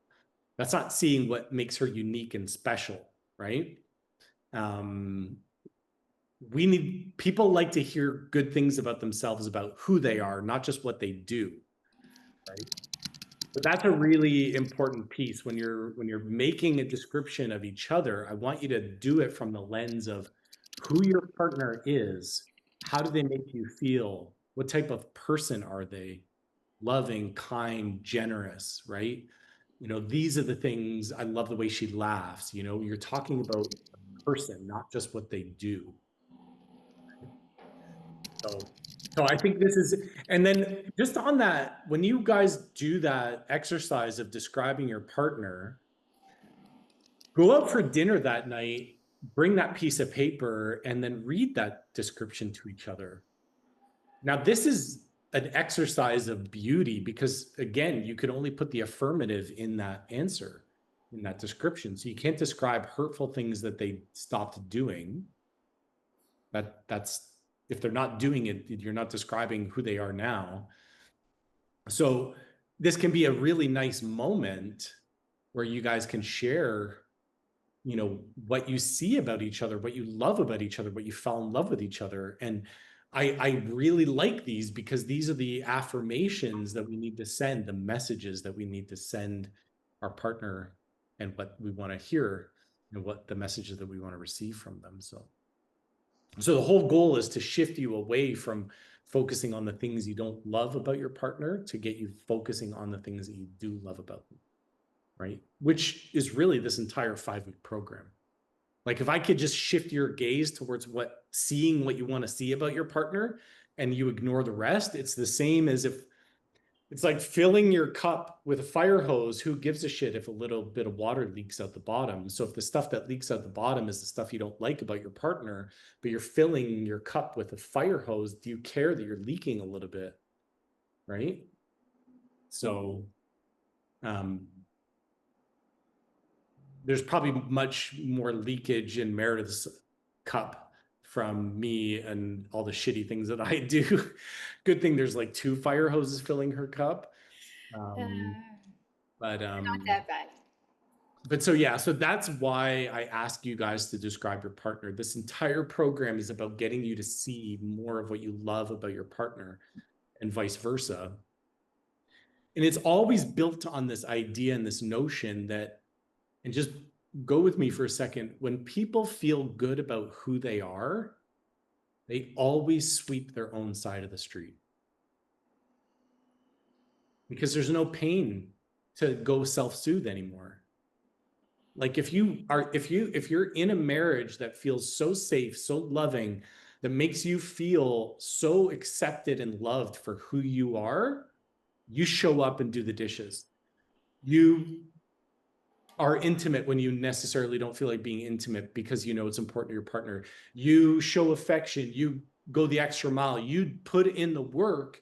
That's not seeing what makes her unique and special, right? Um, people like to hear good things about themselves, about who they are, not just what they do, right? But that's a really important piece when you're making a description of each other. I want you to do it from the lens of who your partner is. How do they make you feel? What type of person are they? Loving, kind, generous, right? These are the things. I love the way she laughs. You're talking about a person, not just what they do. So, so I think this is, and then just on that, when you guys do that exercise of describing your partner, go out for dinner that night, bring that piece of paper, and then read that description to each other. Now, this is an exercise of beauty because, again, you could only put the affirmative in that answer, in that description. So you can't describe hurtful things that they stopped doing. That's if they're not doing it, you're not describing who they are now. So this can be a really nice moment where you guys can share, what you see about each other, what you love about each other, what you fell in love with each other. And I really like these because these are the affirmations that we need to send, the messages that we need to send our partner, and what we want to hear and what the messages that we want to receive from them. So the whole goal is to shift you away from focusing on the things you don't love about your partner to get you focusing on the things that you do love about them, right? Which is really this entire 5-week program. Like if I could just shift your gaze towards seeing what you want to see about your partner and you ignore the rest, it's the same as if it's like filling your cup with a fire hose. Who gives a shit if a little bit of water leaks out the bottom? So if the stuff that leaks out the bottom is the stuff you don't like about your partner, but you're filling your cup with a fire hose, do you care that you're leaking a little bit? Right? So there's probably much more leakage in Meredith's cup from me and all the shitty things that I do. Good thing there's like 2 fire hoses filling her cup. But Not that bad. so yeah, so that's why I ask you guys to describe your partner. This entire program is about getting you to see more of what you love about your partner and vice versa. And it's always built on this idea and this notion that, and just go with me for a second, when people feel good about who they are, they always sweep their own side of the street. Because there's no pain to go self-soothe anymore. Like if you're in a marriage that feels so safe, so loving, that makes you feel so accepted and loved for who you are, you show up and do the dishes. You are intimate when you necessarily don't feel like being intimate because you know it's important to your partner. You show affection, you go the extra mile, you put in the work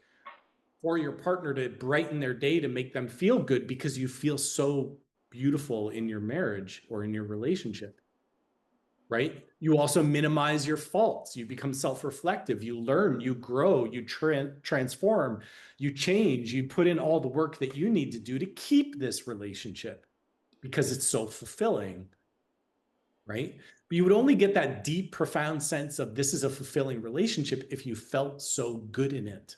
for your partner to brighten their day, to make them feel good because you feel so beautiful in your marriage or in your relationship, right? You also minimize your faults. You become self-reflective. You learn, you grow, you transform, you change, you put in all the work that you need to do to keep this relationship because it's so fulfilling, right? But you would only get that deep, profound sense of this is a fulfilling relationship if you felt so good in it.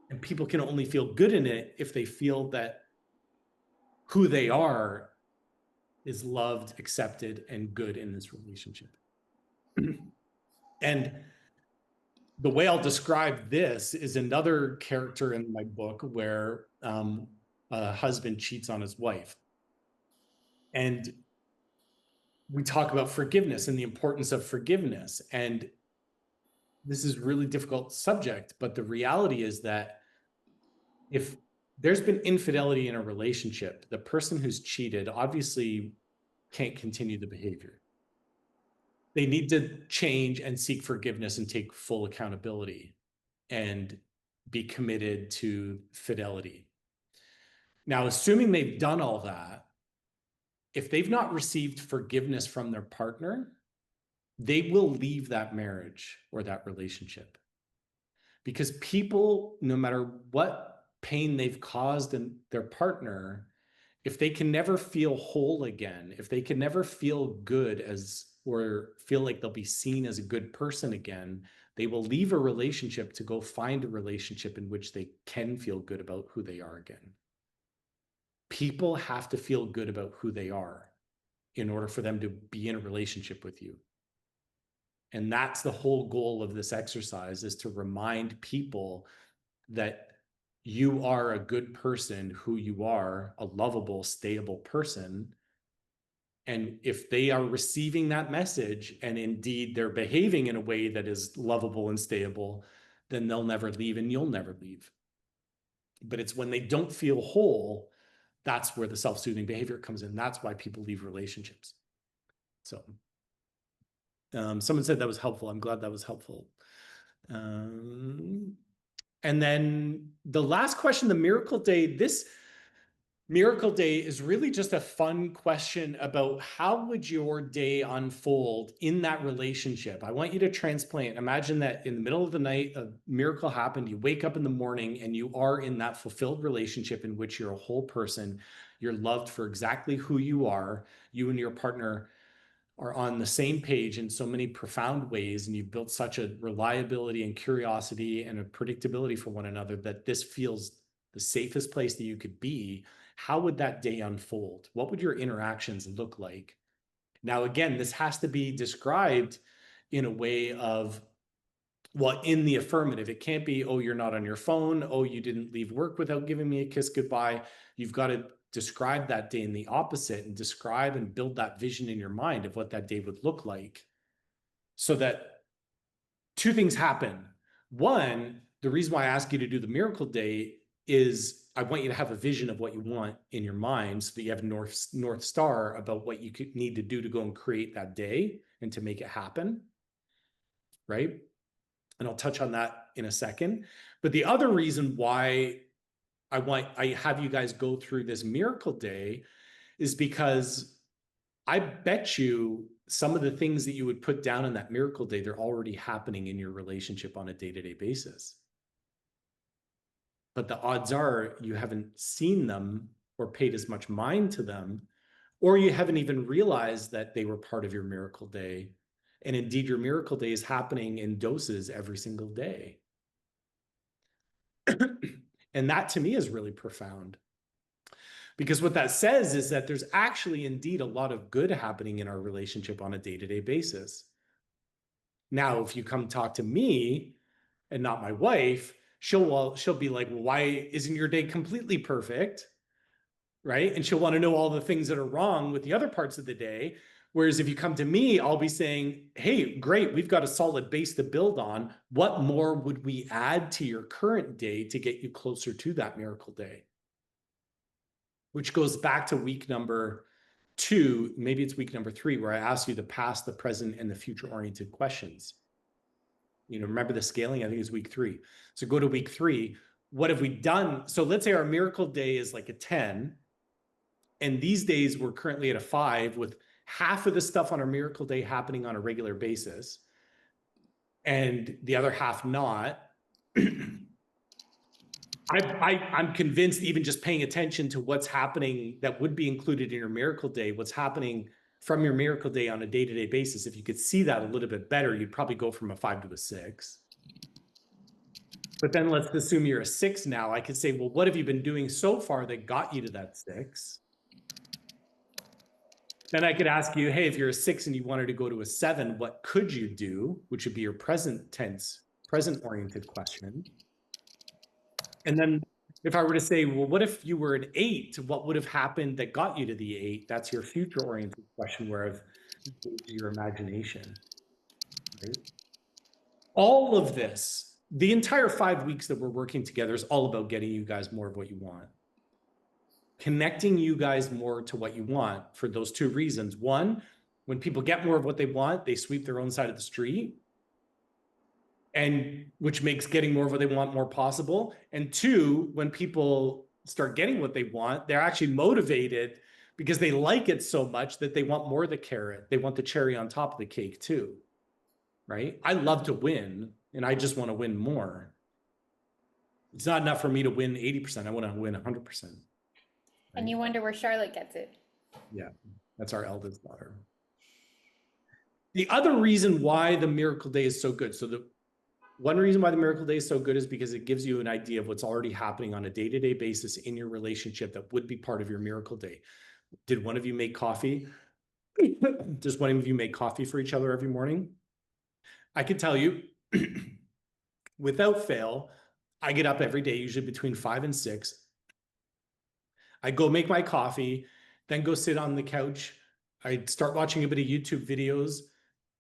And people can only feel good in it if they feel that who they are is loved, accepted, and good in this relationship. And the way I'll describe this is another character in my book where a husband cheats on his wife. And we talk about forgiveness and the importance of forgiveness. And this is a really difficult subject, but the reality is that if there's been infidelity in a relationship, the person who's cheated obviously can't continue the behavior. They need to change and seek forgiveness and take full accountability and be committed to fidelity. Now, assuming they've done all that, if they've not received forgiveness from their partner, they will leave that marriage or that relationship. Because people, no matter what pain they've caused in their partner, if they can never feel whole again, if they can never feel good as or feel like they'll be seen as a good person again, they will leave a relationship to go find a relationship in which they can feel good about who they are again. People have to feel good about who they are in order for them to be in a relationship with you. And that's the whole goal of this exercise, is to remind people that you are a good person, who you are, a lovable, stable person. And if they are receiving that message and indeed they're behaving in a way that is lovable and stable, then they'll never leave and you'll never leave. But it's when they don't feel whole, that's where the self-soothing behavior comes in. That's why people leave relationships. So someone said that was helpful. I'm glad that was helpful. And then the last question, the miracle day, this miracle day is really just a fun question about how would your day unfold in that relationship. I want you to transplant. Imagine that in the middle of the night, a miracle happened. You wake up in the morning and you are in that fulfilled relationship in which you're a whole person. You're loved for exactly who you are. You and your partner are on the same page in so many profound ways, and you've built such a reliability and curiosity and a predictability for one another that this feels the safest place that you could be. How would that day unfold? What would your interactions look like? Now, again, this has to be described in a way of, well, in the affirmative. It can't be, oh, you're not on your phone. Oh, you didn't leave work without giving me a kiss goodbye. You've got to describe that day in the opposite and describe and build that vision in your mind of what that day would look like, so that two things happen. One, the reason why I ask you to do the miracle day is I want you to have a vision of what you want in your mind so that you have a North Star about what you need to do to go and create that day and to make it happen, right? And I'll touch on that in a second. But the other reason why I have you guys go through this miracle day is because I bet you some of the things that you would put down in that miracle day, they're already happening in your relationship on a day-to-day basis. But the odds are you haven't seen them or paid as much mind to them, or you haven't even realized that they were part of your miracle day. And indeed, your miracle day is happening in doses every single day. And that to me is really profound. Because what that says is that there's actually indeed a lot of good happening in our relationship on a day-to-day basis. Now, if you come talk to me and not my wife, she'll be like, well, why isn't your day completely perfect? Right? And she'll want to know all the things that are wrong with the other parts of the day. Whereas if you come to me, I'll be saying, hey, great, we've got a solid base to build on. What more would we add to your current day to get you closer to that miracle day? Which goes back to week number 2, maybe it's week number 3, where I ask you the past, the present, and the future oriented questions. Remember the scaling? I think it's week 3. So go to week 3. What have we done? So let's say our miracle day is like a 10. And these days we're currently at a 5 with half of the stuff on our miracle day happening on a regular basis and the other half not. I'm convinced even just paying attention to what's happening that would be included in your miracle day, what's happening from your miracle day on a day-to-day basis, if you could see that a little bit better, you'd probably go from a 5 to a 6. But then let's assume you're a 6 now. I could say, well, what have you been doing so far that got you to that 6? Then I could ask you, hey, if you're a 6 and you wanted to go to a 7, what could you do? Which would be your present tense, present-oriented question. And then if I were to say, well, what if you were an 8? What would have happened that got you to the 8? That's your future-oriented question where I've your imagination. Right? All of this, the entire 5 weeks that we're working together is all about getting you guys more of what you want. Connecting you guys more to what you want for those 2 reasons. One, when people get more of what they want, they sweep their own side of the street, and which makes getting more of what they want more possible. And 2, when people start getting what they want, they're actually motivated because they like it so much that they want more of the carrot. They want the cherry on top of the cake too, right? I love to win, and I just want to win more. It's not enough for me to win 80%. I want to win 100%. Right? And you wonder where Charlotte gets it. Yeah, that's our eldest daughter. The other reason why the Miracle Day is so good, so the one reason why the Miracle Day is so good is because it gives you an idea of what's already happening on a day-to-day basis in your relationship that would be part of your Miracle Day. Did one of you make coffee? Does one of you make coffee for each other every morning? I can tell you, without fail, I get up every day, usually between 5 and 6. I go make my coffee, then go sit on the couch. I start watching a bit of YouTube videos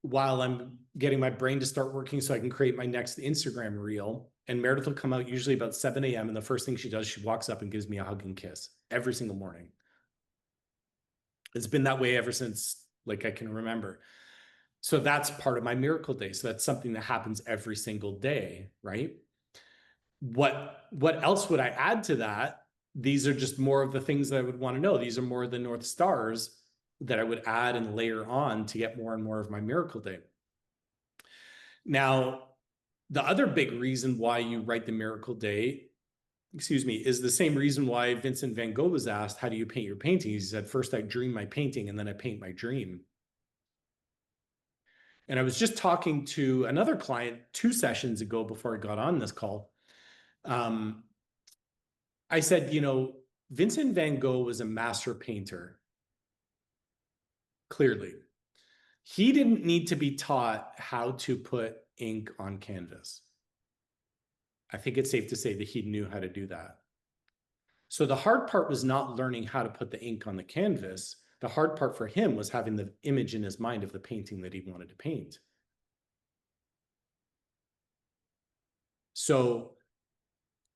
while I'm getting my brain to start working so I can create my next Instagram reel. And Meredith will come out usually about 7 a.m. And the first thing she does, she walks up and gives me a hug and kiss every single morning. It's been that way ever since I can remember. So that's part of my Miracle Day. So that's something that happens every single day, right? What else would I add to that? These are just more of the things that I would want to know. These are more of the North Stars that I would add and layer on to get more and more of my Miracle Day. Now, the other big reason why you write the Miracle Day, is the same reason why Vincent van Gogh was asked, how do you paint your painting? He said, first I dream my painting and then I paint my dream. And I was just talking to another client 2 sessions ago before I got on this call. I said, Vincent van Gogh was a master painter. Clearly. He didn't need to be taught how to put ink on canvas. I think it's safe to say that he knew how to do that. So the hard part was not learning how to put the ink on the canvas. The hard part for him was having the image in his mind of the painting that he wanted to paint. So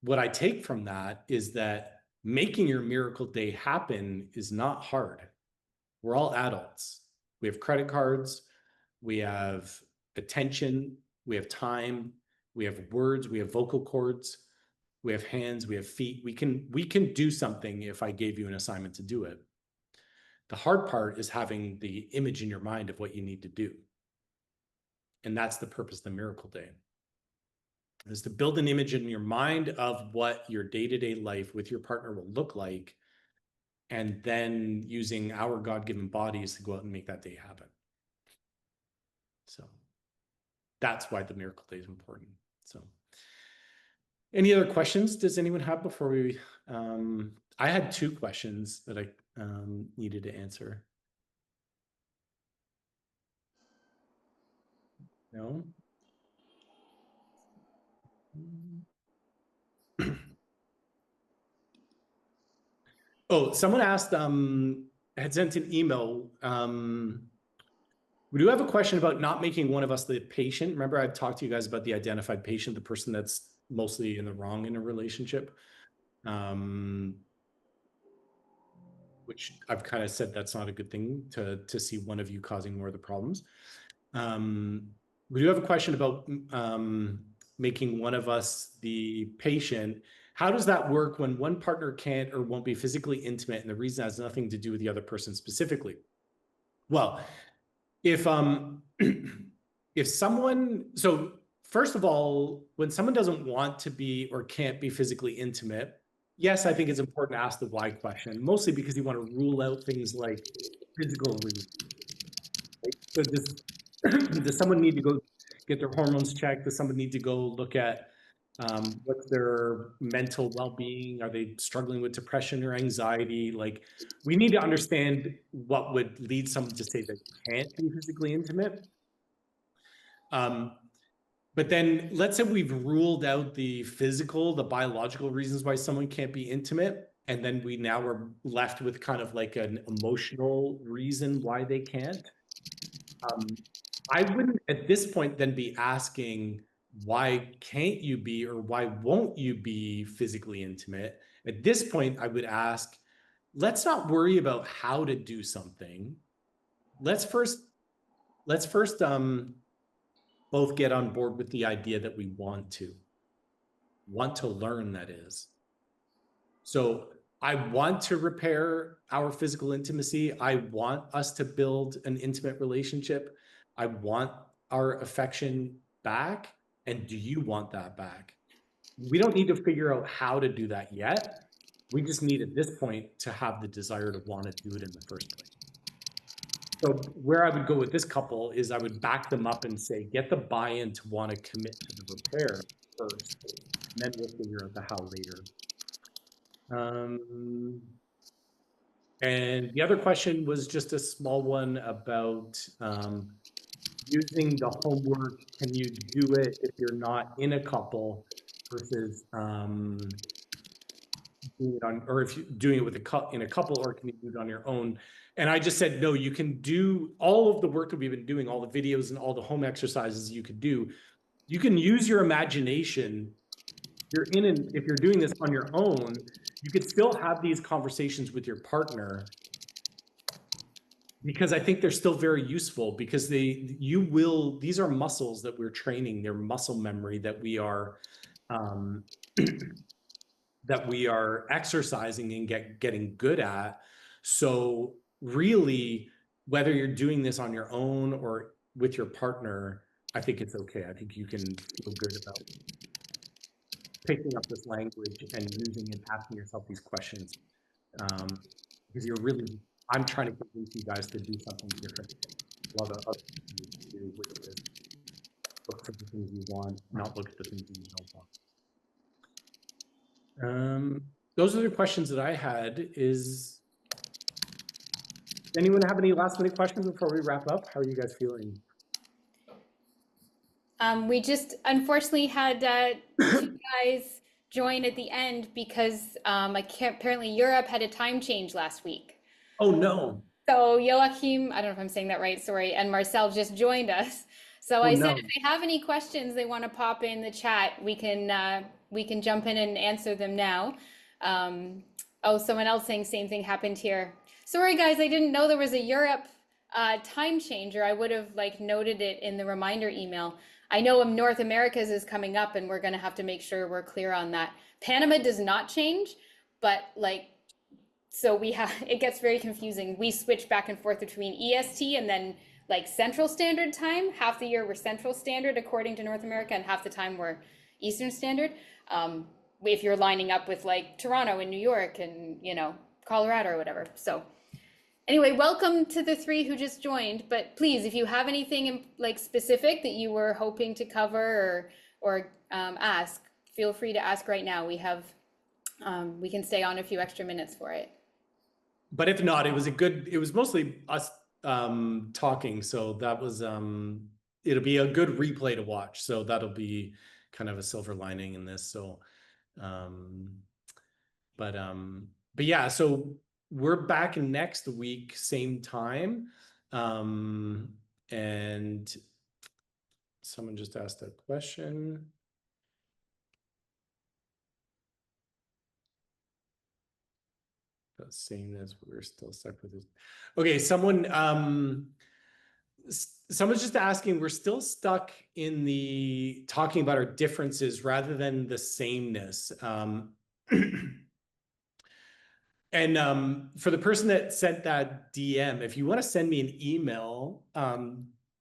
what I take from that is that making your Miracle Day happen is not hard. We're all adults. We have credit cards, we have attention, we have time, we have words, we have vocal cords, we have hands, we have feet. We can do something if I gave you an assignment to do it. The hard part is having the image in your mind of what you need to do. And that's the purpose of the Miracle Day, is to build an image in your mind of what your day-to-day life with your partner will look like, and then using our God-given bodies to go out and make that day happen. So that's why the Miracle Day is important. So any other questions does anyone have before we, I had 2 questions that I needed to answer. No? Oh, someone asked, had sent an email. We do have a question about not making one of us the patient. Remember, I've talked to you guys about the identified patient, the person that's mostly in the wrong in a relationship. Which I've kind of said that's not a good thing to see one of you causing more of the problems. We do have a question about making one of us the patient. How does that work when one partner can't or won't be physically intimate and the reason has nothing to do with the other person specifically? Well, if if someone, so first of all, when someone doesn't want to be or can't be physically intimate, yes, I think it's important to ask the why question, mostly because you want to rule out things like physical reasons. Right? So does someone need to go get their hormones checked? Does someone need to go look at what's their mental well-being? Are they struggling with depression or anxiety? Like, we need to understand what would lead someone to say they can't be physically intimate. But then let's say we've ruled out the physical, the biological reasons why someone can't be intimate. And then we now are left with kind of like an emotional reason why they can't. I wouldn't at this point then be asking, why can't you be or why won't you be physically intimate? At this point, I would ask, let's not worry about how to do something. Let's first both get on board with the idea that we want to learn, that is. So I want to repair our physical intimacy. I want us to build an intimate relationship. I want our affection back. And do you want that back? We don't need to figure out how to do that yet. We just need at this point to have the desire to want to do it in the first place. So where I would go with this couple is I would back them up and say, get the buy-in to want to commit to the repair first, and then we'll figure out the how later. And the other question was just a small one about using the homework. Can you do it if you're not in a couple versus doing it on, or if you're doing it with in a couple, or can you do it on your own? And I just said, no, you can do all of the work that we've been doing, all the videos and all the home exercises you could do. You can use your imagination. If you're doing this on your own, you could still have these conversations with your partner, because I think they're still very useful, because these are muscles that we're training. They're muscle memory that we are exercising and getting good at. So really, whether you're doing this on your own or with your partner, I think it's okay. I think you can feel good about picking up this language and using it, asking yourself these questions, because I'm trying to convince you guys to do something different. A lot of other things to do, which is look for the things you want, not look at the things you don't want. Those are the questions that I had. Does anyone have any last minute questions before we wrap up? How are you guys feeling? We just unfortunately had two guys join at the end because apparently Europe had a time change last week. Oh no. So Joachim, I don't know if I'm saying that right, sorry, and Marcel just joined us. So Oh I said no. if they have any questions they want to pop in the chat, we can jump in and answer them now. Oh, someone else saying same thing happened here. Sorry guys, I didn't know there was a Europe time change, or I would have like noted it in the reminder email. I know North America's is coming up and we're going to have to make sure we're clear on that. Panama does not change, but like, so it gets very confusing. We switch back and forth between EST and then like Central Standard Time. Half the year we're Central Standard according to North America, and half the time we're Eastern Standard. If you're lining up with like Toronto and New York and, Colorado or whatever. So anyway, welcome to the three who just joined. But please, if you have anything like specific that you were hoping to cover or ask, feel free to ask right now. We can stay on a few extra minutes for it. But if not, it was mostly us talking. So that was it'll be a good replay to watch. So that'll be kind of a silver lining in this. So but yeah, so we're back next week, same time. And someone just asked a question. Saying this, we're still stuck with this. Okay, someone's just asking, we're still stuck in the talking about our differences rather than the sameness. And for the person that sent that DM, if you want to send me an email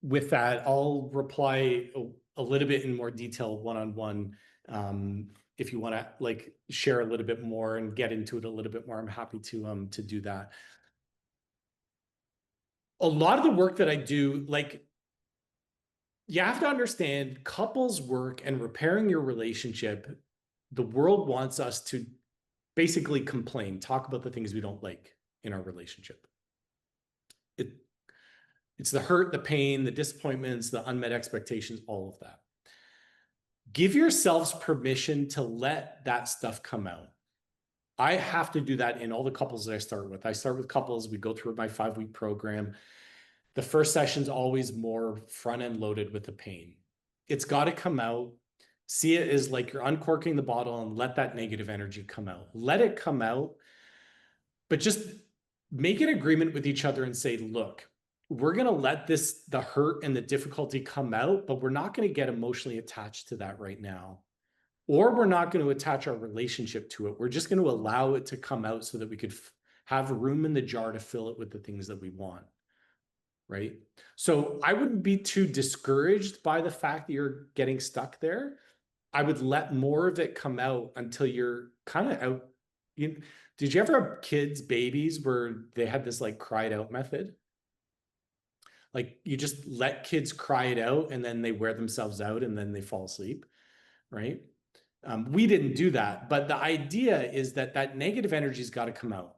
with that, I'll reply a little bit in more detail one-on-one. If you want to like share a little bit more and get into it a little bit more, I'm happy to do that. A lot of the work that I do, like, you have to understand couples work and repairing your relationship. The world wants us to basically complain, talk about the things we don't like in our relationship. It's the hurt, the pain, the disappointments, the unmet expectations, all of that. Give yourselves permission to let that stuff come out. I have to do that in all the couples that I start with. I start with couples, we go through my 5-week program. The first session's always more front-end loaded with the pain. It's got to come out. See it as like you're uncorking the bottle and let that negative energy come out. Let it come out, but just make an agreement with each other and say, look, we're going to let the hurt and the difficulty come out, but we're not going to get emotionally attached to that right now. Or we're not going to attach our relationship to it. We're just going to allow it to come out so that we could have room in the jar to fill it with the things that we want. Right? So I wouldn't be too discouraged by the fact that you're getting stuck there. I would let more of it come out until you're kind of out. Did you ever have kids, babies, where they had this like cried out method? Like you just let kids cry it out and then they wear themselves out and then they fall asleep, right? We didn't do that, but the idea is that that negative energy's got to come out.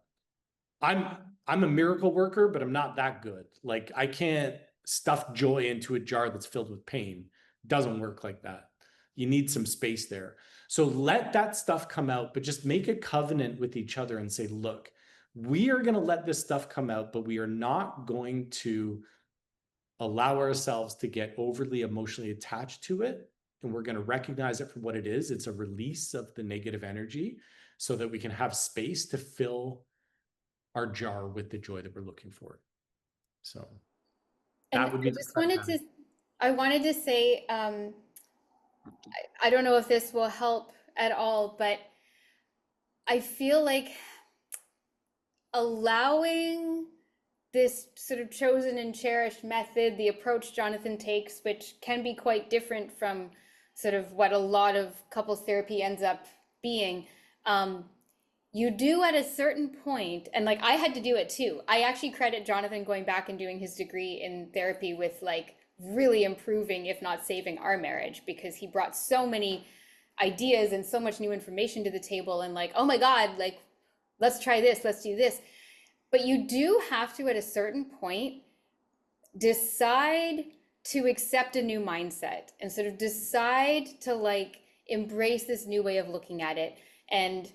I'm a miracle worker, but I'm not that good. Like I can't stuff joy into a jar that's filled with pain. It doesn't work like that. You need some space there. So let that stuff come out, but just make a covenant with each other and say, look, we are going to let this stuff come out, but we are not going to allow ourselves to get overly emotionally attached to it. And we're going to recognize it for what it is. It's a release of the negative energy so that we can have space to fill our jar with the joy that we're looking for. So And that would be I wanted to say, I don't know if this will help at all, but I feel like allowing this sort of chosen and cherished method, the approach Jonathan takes, which can be quite different from sort of what a lot of couples therapy ends up being. You do at a certain point, and like I had to do it too. I actually credit Jonathan going back and doing his degree in therapy with like really improving, if not saving our marriage, because he brought so many ideas and so much new information to the table and like, oh my God, like, let's try this, let's do this. But you do have to, at a certain point, decide to accept a new mindset and sort of decide to like embrace this new way of looking at it. And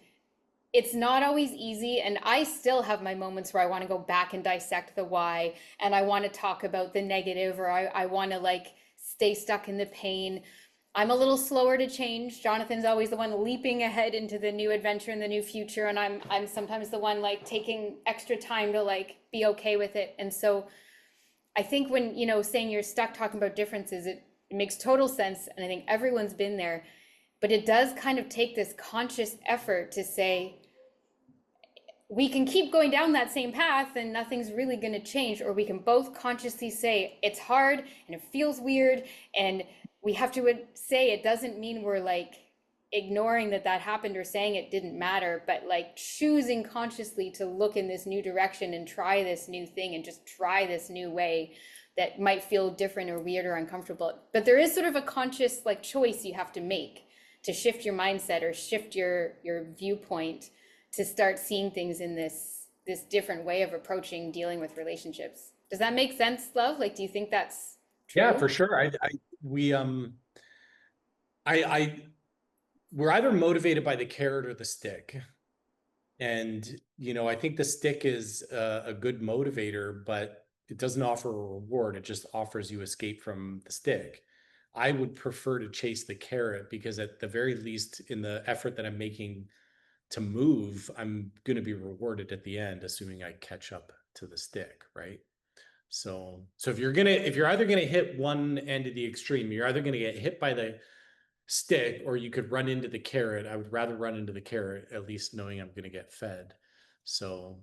it's not always easy. And I still have my moments where I want to go back and dissect the why, and I want to talk about the negative, or I want to like stay stuck in the pain. I'm a little slower to change. Jonathan's always the one leaping ahead into the new adventure and the new future, and I'm sometimes the one like taking extra time to like be okay with it. And so I think when, saying you're stuck talking about differences, it makes total sense, and I think everyone's been there. But it does kind of take this conscious effort to say, we can keep going down that same path and nothing's really going to change, or we can both consciously say it's hard and it feels weird, and we have to say it doesn't mean we're like ignoring that happened or saying it didn't matter, but like choosing consciously to look in this new direction and try this new thing and just try this new way that might feel different or weird or uncomfortable. But there is sort of a conscious like choice you have to make to shift your mindset or shift your viewpoint to start seeing things in this different way of approaching dealing with relationships. Does that make sense, love? Like, do you think that's true? Yeah, for sure. We're either motivated by the carrot or the stick. And, I think the stick is a good motivator, but it doesn't offer a reward. It just offers you escape from the stick. I would prefer to chase the carrot because at the very least in the effort that I'm making to move, I'm going to be rewarded at the end, assuming I catch up to the stick, right? So if you're either gonna hit one end of the extreme, you're either gonna get hit by the stick or you could run into the carrot. I would rather run into the carrot, at least knowing I'm gonna get fed. So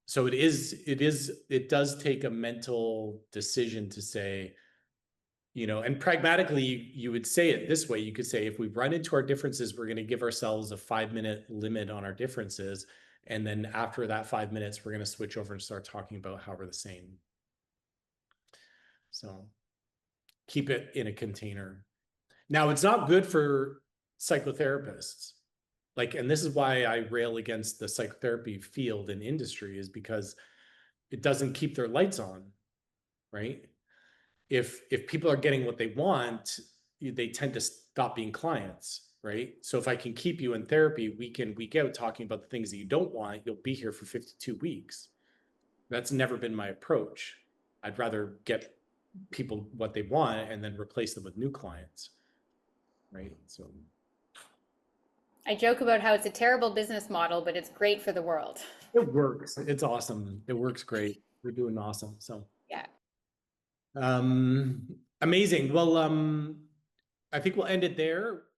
so it does take a mental decision to say, and pragmatically, you would say it this way. You could say, if we run into our differences, we're going to give ourselves a 5-minute limit on our differences. And then after that 5 minutes, we're going to switch over and start talking about how we're the same. So keep it in a container. Now, it's not good for psychotherapists. And this is why I rail against the psychotherapy field and industry, is because it doesn't keep their lights on, right? If people are getting what they want, they tend to stop being clients, right? So if I can keep you in therapy week in, week out, talking about the things that you don't want, you'll be here for 52 weeks. That's never been my approach. I'd rather get people what they want and then replace them with new clients, right? So I joke about how it's a terrible business model, but it's great for the world. it works. It's awesome. It works great. We're doing awesome. So Yeah. amazing. Well, I think we'll end it there.